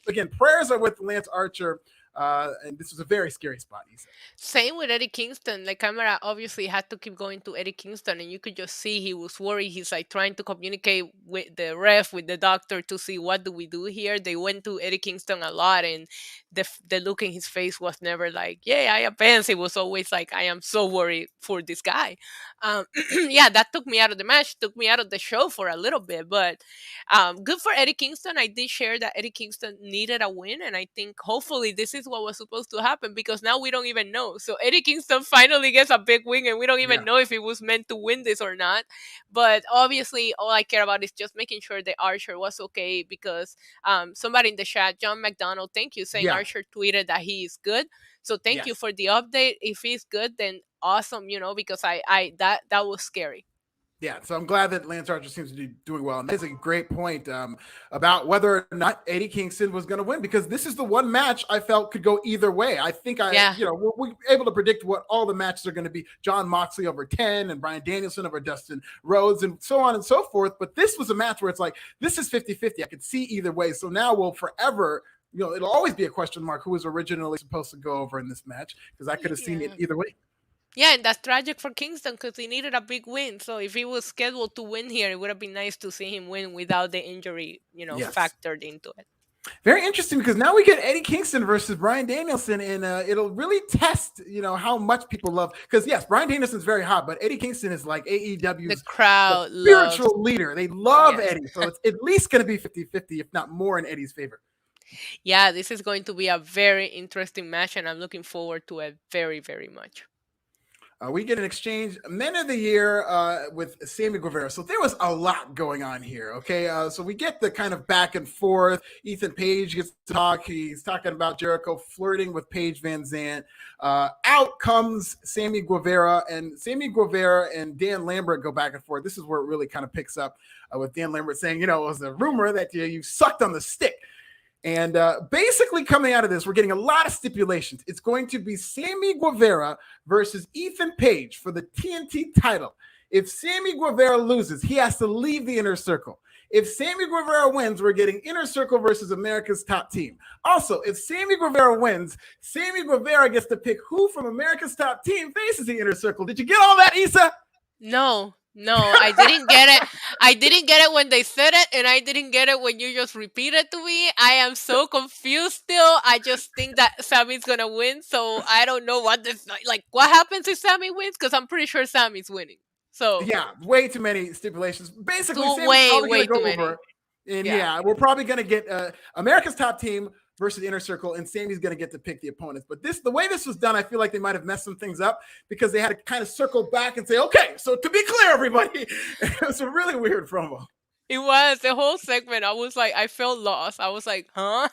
again, prayers are with Lance Archer. And this was a very scary spot, he said. Same with Eddie Kingston. The camera obviously had to keep going to Eddie Kingston, and you could just see he was worried. He's like trying to communicate with the ref, with the doctor, to see what do we do here. They went to Eddie Kingston a lot, and the look in his face was never like, "Yeah, I advance." It was always like, "I am so worried for this guy." Yeah, that took me out of the match, took me out of the show for a little bit, but good for Eddie Kingston. I did share that Eddie Kingston needed a win, and I think hopefully this is what was supposed to happen because now we don't even know. So Eddie Kingston finally gets a big win, and we don't even know if he was meant to win this or not. But obviously, all I care about is just making sure that Archer was okay because somebody in the chat, John McDonald, thank you, saying Archer tweeted that he is good. So thank you for the update. If he's good, then awesome, because that was scary. Yeah, so I'm glad that Lance Archer seems to be doing well. And that is a great point about whether or not Eddie Kingston was going to win, because this is the one match I felt could go either way. I think we're able to predict what all the matches are going to be. John Moxley over 10 and Bryan Danielson over Dustin Rhodes and so on and so forth. But this was a match where it's like, this is 50-50. I could see either way. So now we'll forever, it'll always be a question mark who was originally supposed to go over in this match, because I could have seen it either way. Yeah, and that's tragic for Kingston because he needed a big win. So if he was scheduled to win here, it would have been nice to see him win without the injury, factored into it. Very interesting, because now we get Eddie Kingston versus Bryan Danielson, and it'll really test, how much people love. Because yes, Bryan Danielson's very hot, but Eddie Kingston is like AEW's the crowd spiritual leader. They love Eddie, so it's at least going to be 50-50, if not more, in Eddie's favor. Yeah, this is going to be a very interesting match, and I'm looking forward to it very, very much. We get an exchange Men of the Year with Sammy Guevara. So there was a lot going on here. Okay. So we get the kind of back and forth. Ethan Page gets to talk. He's talking about Jericho flirting with Paige Van Zandt. Out comes Sammy Guevara, and Sammy Guevara and Dan Lambert go back and forth. This is where it really kind of picks up with Dan Lambert saying, it was a rumor that you sucked on the stick. And basically coming out of this, we're getting a lot of stipulations. It's going to be Sammy Guevara versus Ethan Page for the TNT title. If Sammy Guevara loses, he has to leave the Inner Circle. If Sammy Guevara wins, we're getting Inner Circle versus America's Top Team. Also, if Sammy Guevara wins, Sammy Guevara gets to pick who from America's Top Team faces the Inner Circle. Did you get all that, Issa? No, I didn't get it. I didn't get it when they said it, and I didn't get it when you just repeated to me. I am so confused still. I just think that Sammy's gonna win, so I don't know what this like. What happens if Sammy wins? Because I'm pretty sure Sammy's winning. So yeah, way too many stipulations. Basically, Sammy's way probably too gonna many. go over. And yeah, we're probably gonna get America's Top Team versus Inner Circle, and Sammy's going to get to pick the opponents. But the way this was done, I feel like they might have messed some things up because they had to kind of circle back and say, okay, so to be clear, everybody, it was a really weird promo. It was the whole segment. I was like, I felt lost. I was like, huh?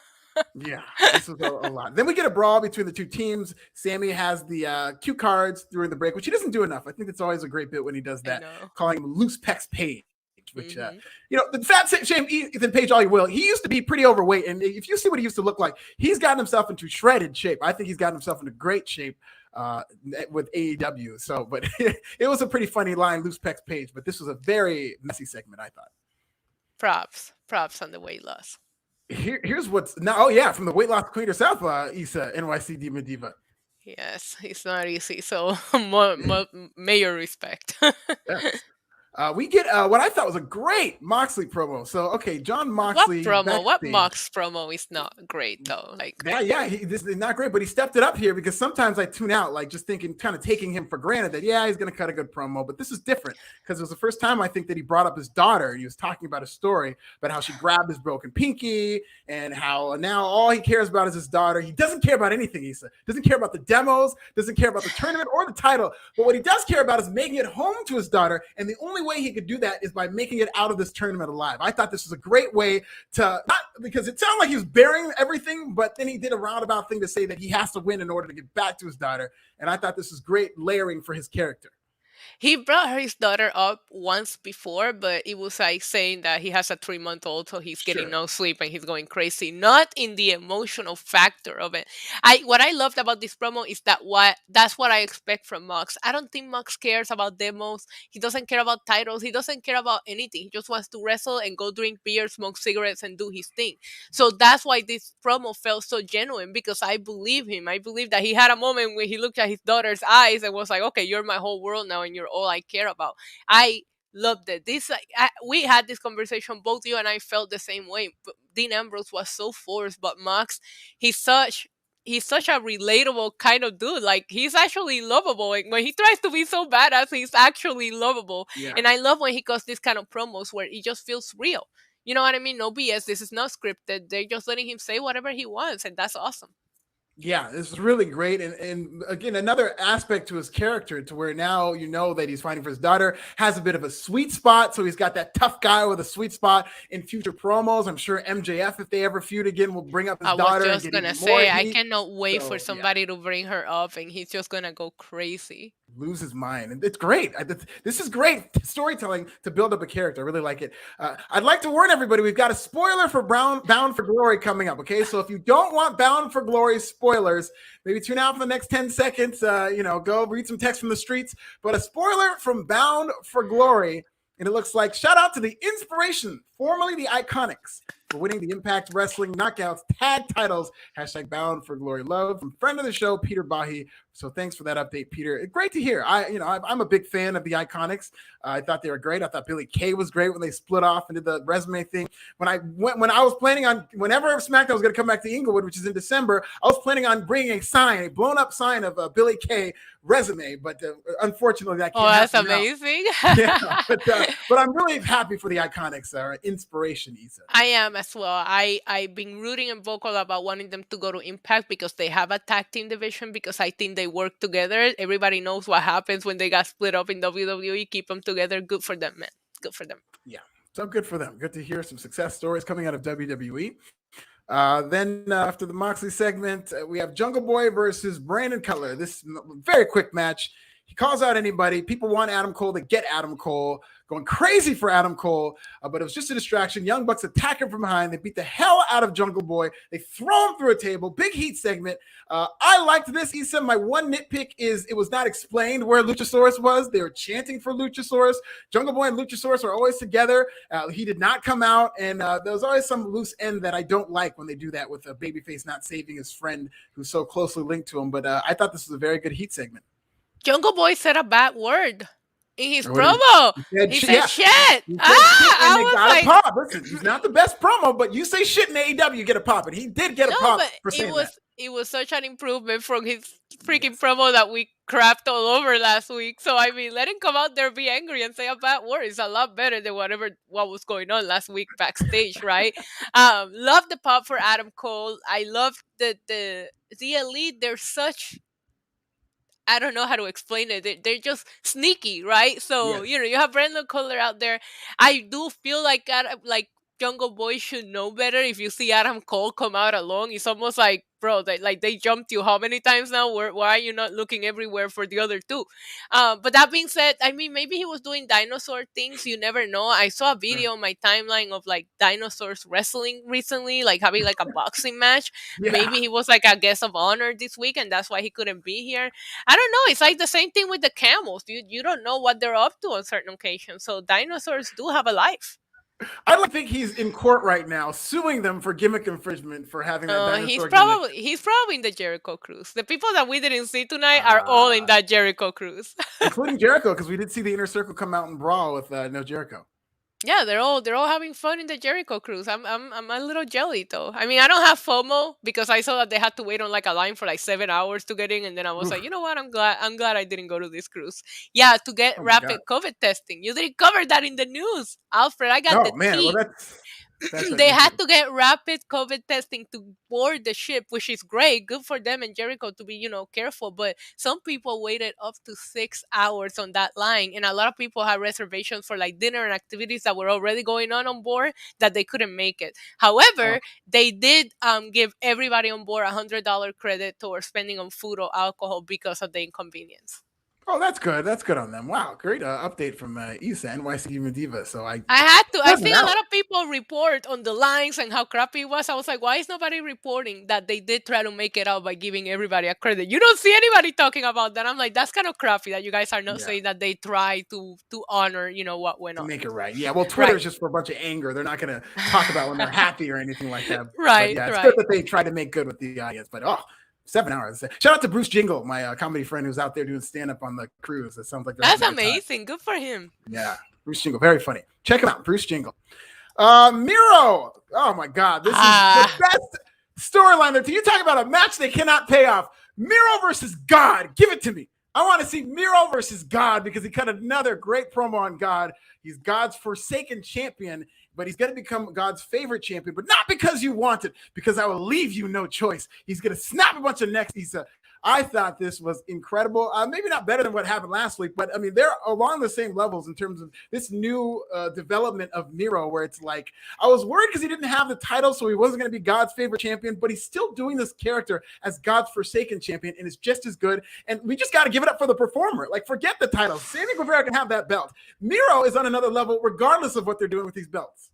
Yeah, this was a lot. Then we get a brawl between the two teams. Sammy has the cue cards during the break, which he doesn't do enough. I think it's always a great bit when he does that, calling him Loose Pecs Page. Which, the fat shame Ethan Page all you will. He used to be pretty overweight. And if you see what he used to look like, he's gotten himself into shredded shape. I think he's gotten himself into great shape with AEW. So, but it was a pretty funny line, Loose Pecs Page. But this was a very messy segment, I thought. Props on the weight loss. Here's what's now. Oh, yeah, from the weight loss queen herself, Issa, NYC Diva. Yes, it's not easy. So, more major respect. Yes. We get what I thought was a great Moxley promo. So, okay, John Moxley. What promo? What Mox promo is not great though? Like, this is not great, but he stepped it up here because sometimes I tune out, like just thinking, kind of taking him for granted that he's going to cut a good promo. But this is different because it was the first time I think that he brought up his daughter. He was talking about a story about how she grabbed his broken pinky and how now all he cares about is his daughter. He doesn't care about anything. He said doesn't care about the demos, doesn't care about the tournament or the title. But what he does care about is making it home to his daughter, and the only way he could do that is by making it out of this tournament alive. I thought this was a great way to, not because it sounded like he was burying everything, but then he did a roundabout thing to say that he has to win in order to get back to his daughter. And I thought this was great layering for his character. He brought his daughter up once before, but it was like saying that he has a 3-month-old, so he's getting no sleep and he's going crazy. Not in the emotional factor of it. What I loved about this promo is that's what I expect from Mox. I don't think Mox cares about demos. He doesn't care about titles. He doesn't care about anything. He just wants to wrestle and go drink beer, smoke cigarettes, and do his thing. So that's why this promo felt so genuine, because I believe him. I believe that he had a moment when he looked at his daughter's eyes and was like, okay, you're my whole world now and you're all I care about. I loved it. We had this conversation, both you and I felt the same way. But Dean Ambrose was so forced, but Mox, he's such a relatable kind of dude. Like, he's actually lovable. And when he tries to be so badass, he's actually lovable. Yeah. And I love when he does this kind of promos where he just feels real. You know what I mean? No BS. This is not scripted. They're just letting him say whatever he wants, and that's awesome. Yeah, this is really great. And again, another aspect to his character, to where now you know that he's fighting for his daughter, has a bit of a sweet spot. So he's got that tough guy with a sweet spot in future promos. I'm sure MJF, if they ever feud again, will bring up his daughter. I was just going to say, I cannot wait for somebody to bring her up, and he's just going to go crazy. Lose his mind. And it's great. This is great storytelling to build up a character. I really like it. I'd like to warn everybody, we've got a spoiler for Bound for Glory coming up. Okay, so if you don't want Bound for Glory spoilers, maybe tune out for the next 10 seconds. Go read some text from the streets. But a spoiler from Bound for Glory, and it looks like shout out to the Inspiration, formerly the Iconics, for winning the Impact Wrestling Knockouts tag titles. #Bound for Glory Love from friend of the show, Peter Bahi. So thanks for that update, Peter. Great to hear. I'm a big fan of the Iconics. I thought they were great. I thought Billy Kay was great when they split off and did the resume thing. When I was planning on, whenever SmackDown was going to come back to Inglewood, which is in December, I was planning on bringing a blown up sign of Billy Kay resume, but unfortunately that can't happen. That's amazing. Yeah, but I'm really happy for the Iconics. Inspiration, Issa. I am as well. I've been rooting and vocal about wanting them to go to Impact because they have a tag team division, because I think they work together. Everybody knows what happens when they got split up in WWE. Keep them together. Good for them, man. Good for them. Yeah. So good for them. Good to hear some success stories coming out of WWE. Then after the Moxley segment, we have Jungle Boy versus Brandon Cutler. This very quick match. He calls out anybody. People want Adam Cole. They get Adam Cole. Going crazy for Adam Cole, but it was just a distraction. Young Bucks attack him from behind. They beat the hell out of Jungle Boy. They throw him through a table. Big heat segment. I liked this, Issa. My one nitpick is it was not explained where Luchasaurus was. They were chanting for Luchasaurus. Jungle Boy and Luchasaurus are always together. He did not come out, and there was always some loose end that I don't like when they do that with a babyface not saving his friend who's so closely linked to him. But I thought this was a very good heat segment. Jungle Boy said a bad word in his promo. He said shit. He said shit and they got a pop. Listen, he's not the best promo, but you say shit in AEW, you get a pop. And he did get a pop for saying that. It was such an improvement from his freaking promo that we crapped all over last week. So, I mean, let him come out there, be angry, and say a bad word. It's a lot better than what was going on last week backstage, right? Love the pop for Adam Cole. I love the Elite. They're such... I don't know how to explain it. They're just sneaky, right? So, you have Brandon Cutler out there. I do feel like Jungle Boy should know better. If you see Adam Cole come out alone, it's almost like, bro, they jumped you how many times now? Why are you not looking everywhere for the other two? But that being said, I mean, maybe he was doing dinosaur things. You never know. I saw a video on my timeline of dinosaurs wrestling recently, having a boxing match. Yeah. Maybe he was a guest of honor this week, and that's why he couldn't be here. I don't know. It's the same thing with the camels. You don't know what they're up to on certain occasions. So dinosaurs do have a life. I don't think he's in court right now suing them for gimmick infringement for having that dinosaur he's probably in the Jericho cruise. The people that we didn't see tonight are all in that Jericho cruise. Including Jericho, because we did see the Inner Circle come out and brawl with no Jericho. Yeah, they're all having fun in the Jericho cruise. I'm a little jelly though. I mean, I don't have FOMO because I saw that they had to wait on a line for 7 hours to get in, and then I was like, you know what? I'm glad I didn't go to this cruise. Yeah, to get rapid COVID testing. You didn't cover that in the news, Alfred. I got tea. Well, they had to get rapid COVID testing to board the ship, which is great. Good for them and Jericho to be, careful. But some people waited up to 6 hours on that line. And a lot of people had reservations for dinner and activities that were already going on board that they couldn't make it. However, they did give everybody on board $100 credit towards spending on food or alcohol because of the inconvenience. Oh, that's good. That's good on them. Wow, great update from Issa, NYC Mediva. So I had to. I think a lot of people report on the lines and how crappy it was. I was like, why is nobody reporting that they did try to make it out by giving everybody a credit? You don't see anybody talking about that. I'm like, that's kind of crappy that you guys are not saying that they try to honor, what went on. Make it right. Yeah. Well, Twitter is just for a bunch of anger. They're not going to talk about when they're happy or anything like that. Right. But yeah, it's good that they try to make good with the audience. But 7 hours. Shout out to Bruce Jingle, my comedy friend who's out there doing stand-up on the cruise. That sounds like that's amazing. Good for him. Yeah, Bruce Jingle, very funny. Check him out, Bruce Jingle. Miro. Oh my God, this is the best storyline there. You talk about a match they cannot pay off. Miro versus God. Give it to me. I want to see Miro versus God because he cut another great promo on God. He's God's forsaken champion, but he's going to become God's favorite champion, but not because you want it, because I will leave you no choice. He's going to snap a bunch of necks. I thought this was incredible. Maybe not better than what happened last week, but I mean, they're along the same levels in terms of this new development of Miro, where it's I was worried because he didn't have the title, so he wasn't going to be God's favorite champion, but he's still doing this character as God's forsaken champion, and it's just as good. And we just got to give it up for the performer. Forget the title. Sammy Guevara can have that belt. Miro is on another level, regardless of what they're doing with these belts.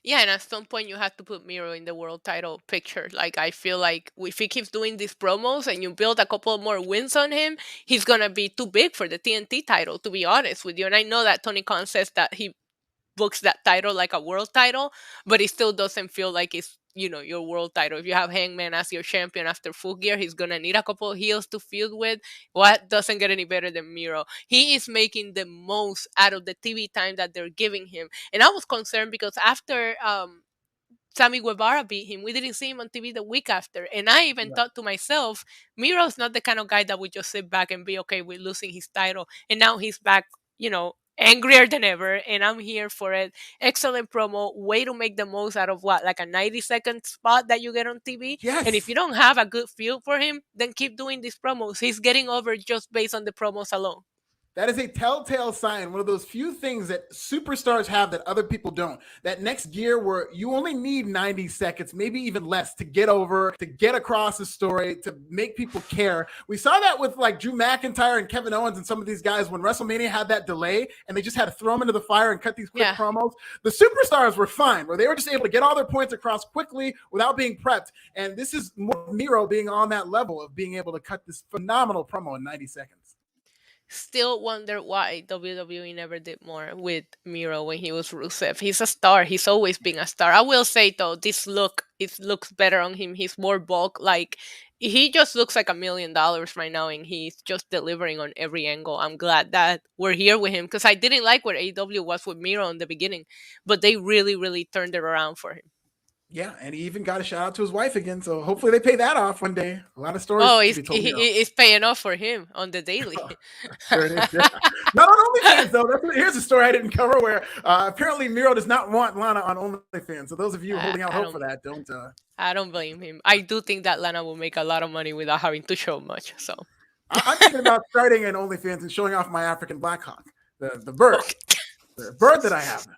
Yeah, and at some point you have to put Miro in the world title picture. I feel like if he keeps doing these promos and you build a couple more wins on him, he's going to be too big for the TNT title, to be honest with you. And I know that Tony Khan says that he books that title like a world title, but it still doesn't feel like it's, your world title. If you have Hangman as your champion after Full Gear, he's going to need a couple of heels to feud with. What doesn't get any better than Miro? He is making the most out of the TV time that they're giving him. And I was concerned because after Sammy Guevara beat him, we didn't see him on TV the week after. And I even thought to myself, Miro's not the kind of guy that would just sit back and be okay with losing his title. And now he's back, angrier than ever, and I'm here for it. Excellent promo. Way to make the most out of what, like a 90-second spot that you get on TV. And if you Yes. don't have a good feel for him, then keep doing these promos. He's getting over just based on the promos alone. That is a telltale sign, one of those few things that superstars have that other people don't. That next gear where you only need 90 seconds, maybe even less, to get over, to get across the story, to make people care. We saw that with like Drew McIntyre and Kevin Owens and some of these guys when WrestleMania had that delay and they just had to throw them into the fire and cut these quick promos. The superstars were fine, where they were just able to get all their points across quickly without being prepped. And this is more Miro being on that level of being able to cut this phenomenal promo in 90 seconds. Still wonder why WWE never did more with Miro when he was Rusev. He's a star. He's always been a star. I will say though, this look, it looks better on him. He's more bulk. Like he just looks like $1,000,000 right now, and he's just delivering on every angle. I'm glad that we're here with him because I didn't like what AEW was with Miro in the beginning, but they really, really turned it around for him. Yeah, and he even got a shout out to his wife again. So hopefully they pay that off one day. A lot of stories Oh, to be told. it's paying off for him on the daily. Sure it is. Yeah. Not on OnlyFans though. Here's a story I didn't cover where apparently Miro does not want Lana on OnlyFans. So those of you holding out hope for that, don't. I don't blame him. I do think that Lana will make a lot of money without having to show much. So I'm thinking about starting an OnlyFans and showing off my African Black Hawk, the bird, the bird that I have.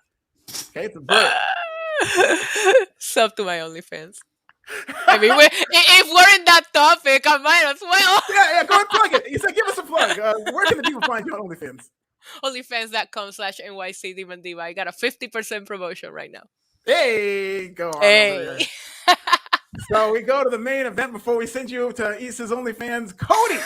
Okay, it's a bird. Sub to my OnlyFans. I mean, if we're in that topic, I might as well. Yeah, go and plug it. You said give us a plug. Where can the people find you on OnlyFans? OnlyFans.com/NYC Demon Diva. I got a 50% promotion right now. Hey, go on. Hey. So we go to the main event before we send you to Issa's OnlyFans. Cody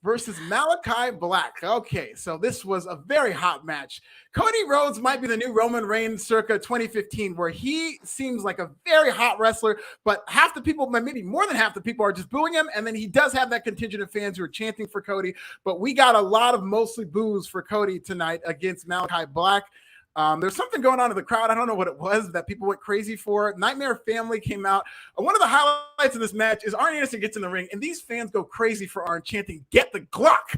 versus Malachi Black. Okay, so this was a very hot match. Cody Rhodes might be the new Roman Reigns circa 2015, where he seems like a very hot wrestler, but half the people, maybe more than half the people, are just booing him, and then he does have that contingent of fans who are chanting for Cody, but we got a lot of mostly boos for Cody tonight against Malachi Black. There's something going on in the crowd. I don't know what it was that people went crazy for. Nightmare Family came out. One of the highlights of this match is Arn Anderson gets in the ring, and these fans go crazy for Arn, chanting, "Get the Glock!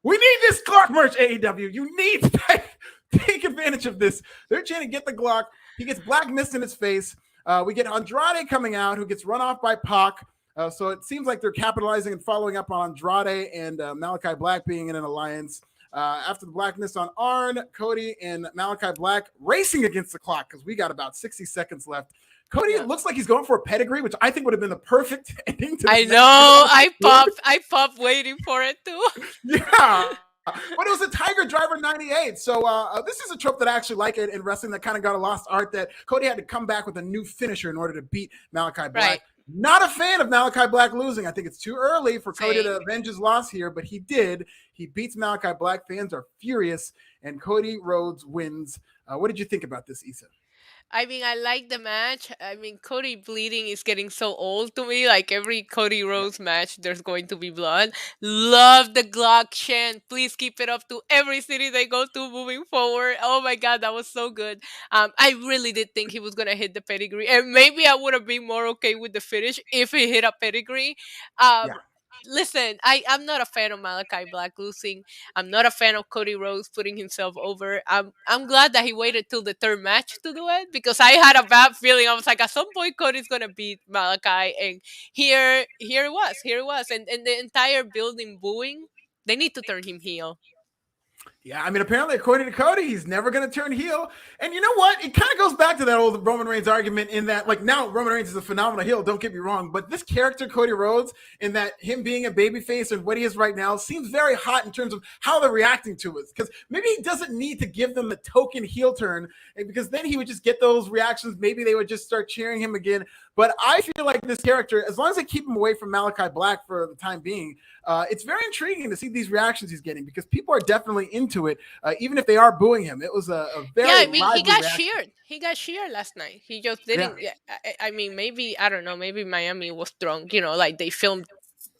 We need this Glock merch, AEW. You need to take advantage of this." They're chanting, "Get the Glock." He gets black mist in his face. We get Andrade coming out, who gets run off by Pac. So it seems like they're capitalizing and following up on Andrade and Malachi Black being in an alliance. After the blackness on Arn, Cody and Malachi Black racing against the clock because we got about 60 seconds left. Cody looks like he's going for a pedigree, which I think would have been the perfect ending to this match. I popped waiting for it too. Yeah. But it was a Tiger Driver 98. So this is a trope that I actually like in wrestling that kind of got a lost art, that Cody had to come back with a new finisher in order to beat Malachi Black. Right. Not a fan of Malachi Black losing. I think it's too early for Cody to avenge his loss here, but he did. He beats Malachi Black. Fans are furious, and Cody Rhodes wins. What did you think about this, Issa? I mean, I like the match. I mean, Cody bleeding is getting so old to me. Like every Cody Rhodes match, there's going to be blood. Love the Glock chant. Please keep it up to every city they go to moving forward. Oh my God, that was so good. I really did think he was going to hit the pedigree. And maybe I would have been more okay with the finish if he hit a pedigree. Listen, I'm not a fan of Malachi Black losing. I'm not a fan of Cody Rhodes putting himself over. I'm glad that he waited till the third match to do it, because I had a bad feeling. I was like, at some point Cody's gonna beat Malachi, and here it was, and the entire building booing. They need to turn him heel. Yeah, I mean, apparently, according to Cody, he's never going to turn heel. And you know what? It kind of goes back to that old Roman Reigns argument in that, like, now Roman Reigns is a phenomenal heel, don't get me wrong, but this character, Cody Rhodes, in that him being a babyface and what he is right now, seems very hot in terms of how they're reacting to it. Because maybe he doesn't need to give them the token heel turn, because then he would just get those reactions. Maybe they would just start cheering him again. But I feel like this character, as long as they keep him away from Malachi Black for the time being, it's very intriguing to see these reactions he's getting, because people are definitely into it, even if they are booing him. It was a very he got cheered. He got cheered last night. He just didn't. Yeah. I mean, maybe, I don't know, maybe Miami was drunk. You know, like they filmed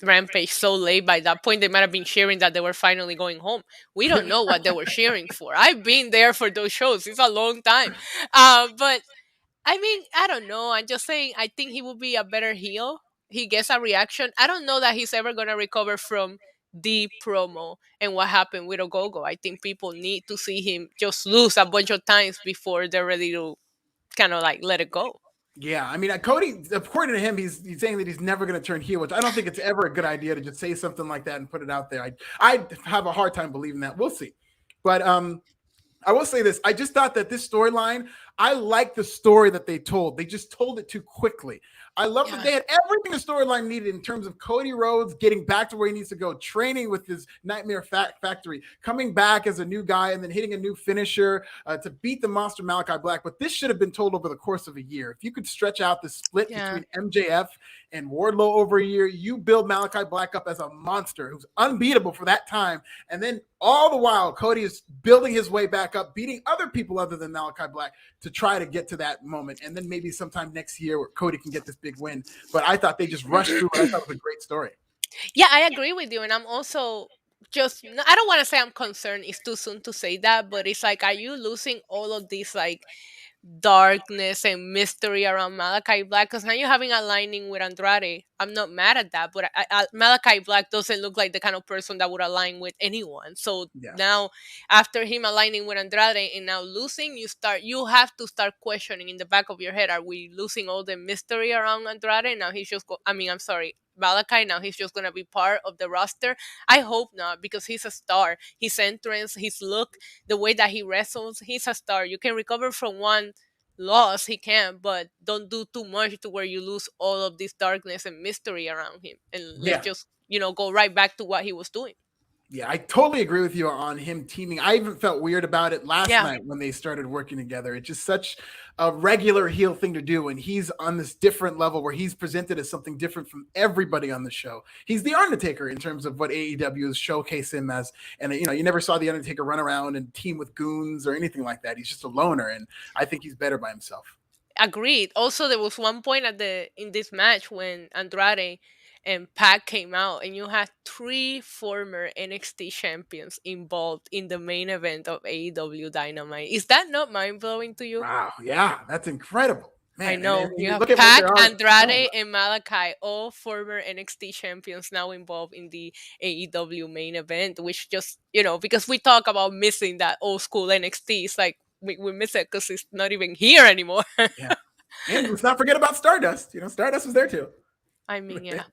Rampage so late. By that point, they might have been cheering that they were finally going home. We don't know what they were cheering for. I've been there for those shows. It's a long time. But I mean, I don't know. I'm just saying, I think he will be a better heel. He gets a reaction. I don't know that he's ever going to recover from the promo and what happened with Ogogo. I think people need to see him just lose a bunch of times before they're ready to kind of like let it go. Yeah, I mean, Cody, according to him, he's saying that he's never going to turn heel, which I don't think it's ever a good idea to just say something like that and put it out there. I have a hard time believing that. We'll see. But I will say this. I just thought that this storyline, I like the story that they told. They just told it too quickly. I love that they had everything the storyline needed in terms of Cody Rhodes getting back to where he needs to go, training with his Nightmare Factory, coming back as a new guy, and then hitting a new finisher to beat the monster Malachi Black. But this should have been told over the course of a year. If you could stretch out the split between MJF and Wardlow over a year, you build Malachi Black up as a monster who's unbeatable for that time. And then all the while, Cody is building his way back up, beating other people other than Malachi Black to try to get to that moment. And then maybe sometime next year where Cody can get this big win. But I thought they just rushed through it. I thought it was a great story. Yeah, I agree with you. And I'm also just, I don't want to say I'm concerned. It's too soon to say that. But it's like, are you losing all of these like darkness and mystery around Malachi Black? Because now you're having a lining with Andrade. I'm not mad at that, but Malachi Black doesn't look like the kind of person that would align with anyone. So now, after him aligning with Andrade and now losing, you have to start questioning in the back of your head: are we losing all the mystery around Andrade? Now he's just I'm sorry, Malachi. Now he's just gonna be part of the roster. I hope not, because he's a star. His entrance, his look, the way that he wrestles, he's a star. You can recover from one loss, he can, but don't do too much to where you lose all of this darkness and mystery around him, and let's just go right back to what he was doing. Yeah, I totally agree with you on him teaming. I even felt weird about it last night when they started working together. It's just such a regular heel thing to do. And he's on this different level where he's presented as something different from everybody on the show. He's the Undertaker in terms of what AEW has showcased him as. And, you never saw the Undertaker run around and team with goons or anything like that. He's just a loner. And I think he's better by himself. Agreed. Also, there was one point in this match when Andrade and Pac came out, and you had 3 former NXT champions involved in the main event of AEW Dynamite. Is that not mind-blowing to you? Wow, yeah, that's incredible. Man, I know. You have Pac, Andrade, and Malachi, all former NXT champions now involved in the AEW main event, which just, because we talk about missing that old school NXT, it's like we miss it because it's not even here anymore. Yeah. And let's not forget about Stardust. Stardust was there too. I mean, yeah.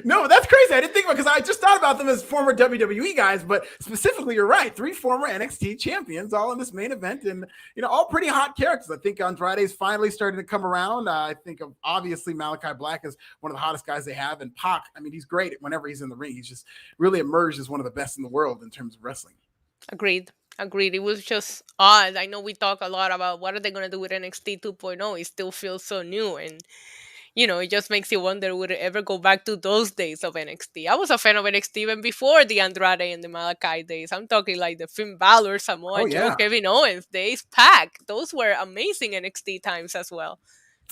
No, that's crazy. I didn't think about, because I just thought about them as former WWE guys, but specifically, you're right. 3 former NXT champions all in this main event, and all pretty hot characters. I think Andrade's finally starting to come around. I think obviously Malachi Black is one of the hottest guys they have, and Pac, I mean, he's great whenever he's in the ring. He's just really emerged as one of the best in the world in terms of wrestling. Agreed. It was just odd. I know we talk a lot about what are they going to do with NXT 2.0. It still feels so new, and it just makes you wonder, would it ever go back to those days of NXT? I was a fan of NXT even before the Andrade and the Malachi days. I'm talking like the Finn Balor, Samoa Joe, Kevin Owens days, Pac. Those were amazing NXT times as well.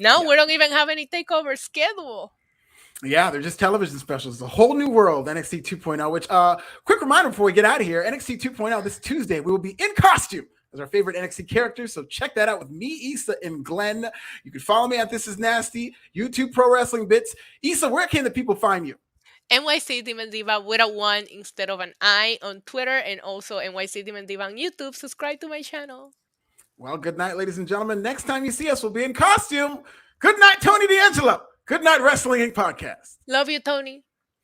Now we don't even have any takeover schedule. Yeah, they're just television specials. It's a whole new world, NXT 2.0, which, quick reminder before we get out of here, NXT 2.0 this Tuesday, we will be in costume as our favorite NXT characters. So check that out with me, Issa, and Glenn. You can follow me at This Is Nasty, YouTube Pro Wrestling Bits. Issa, where can the people find you? NYC Demon Diva with a 1 instead of an I on Twitter, and also NYC Demon Diva on YouTube. Subscribe to my channel. Well, good night, ladies and gentlemen. Next time you see us, we'll be in costume. Good night, Tony D'Angelo. Good night, Wrestling Inc. podcast. Love you, Tony.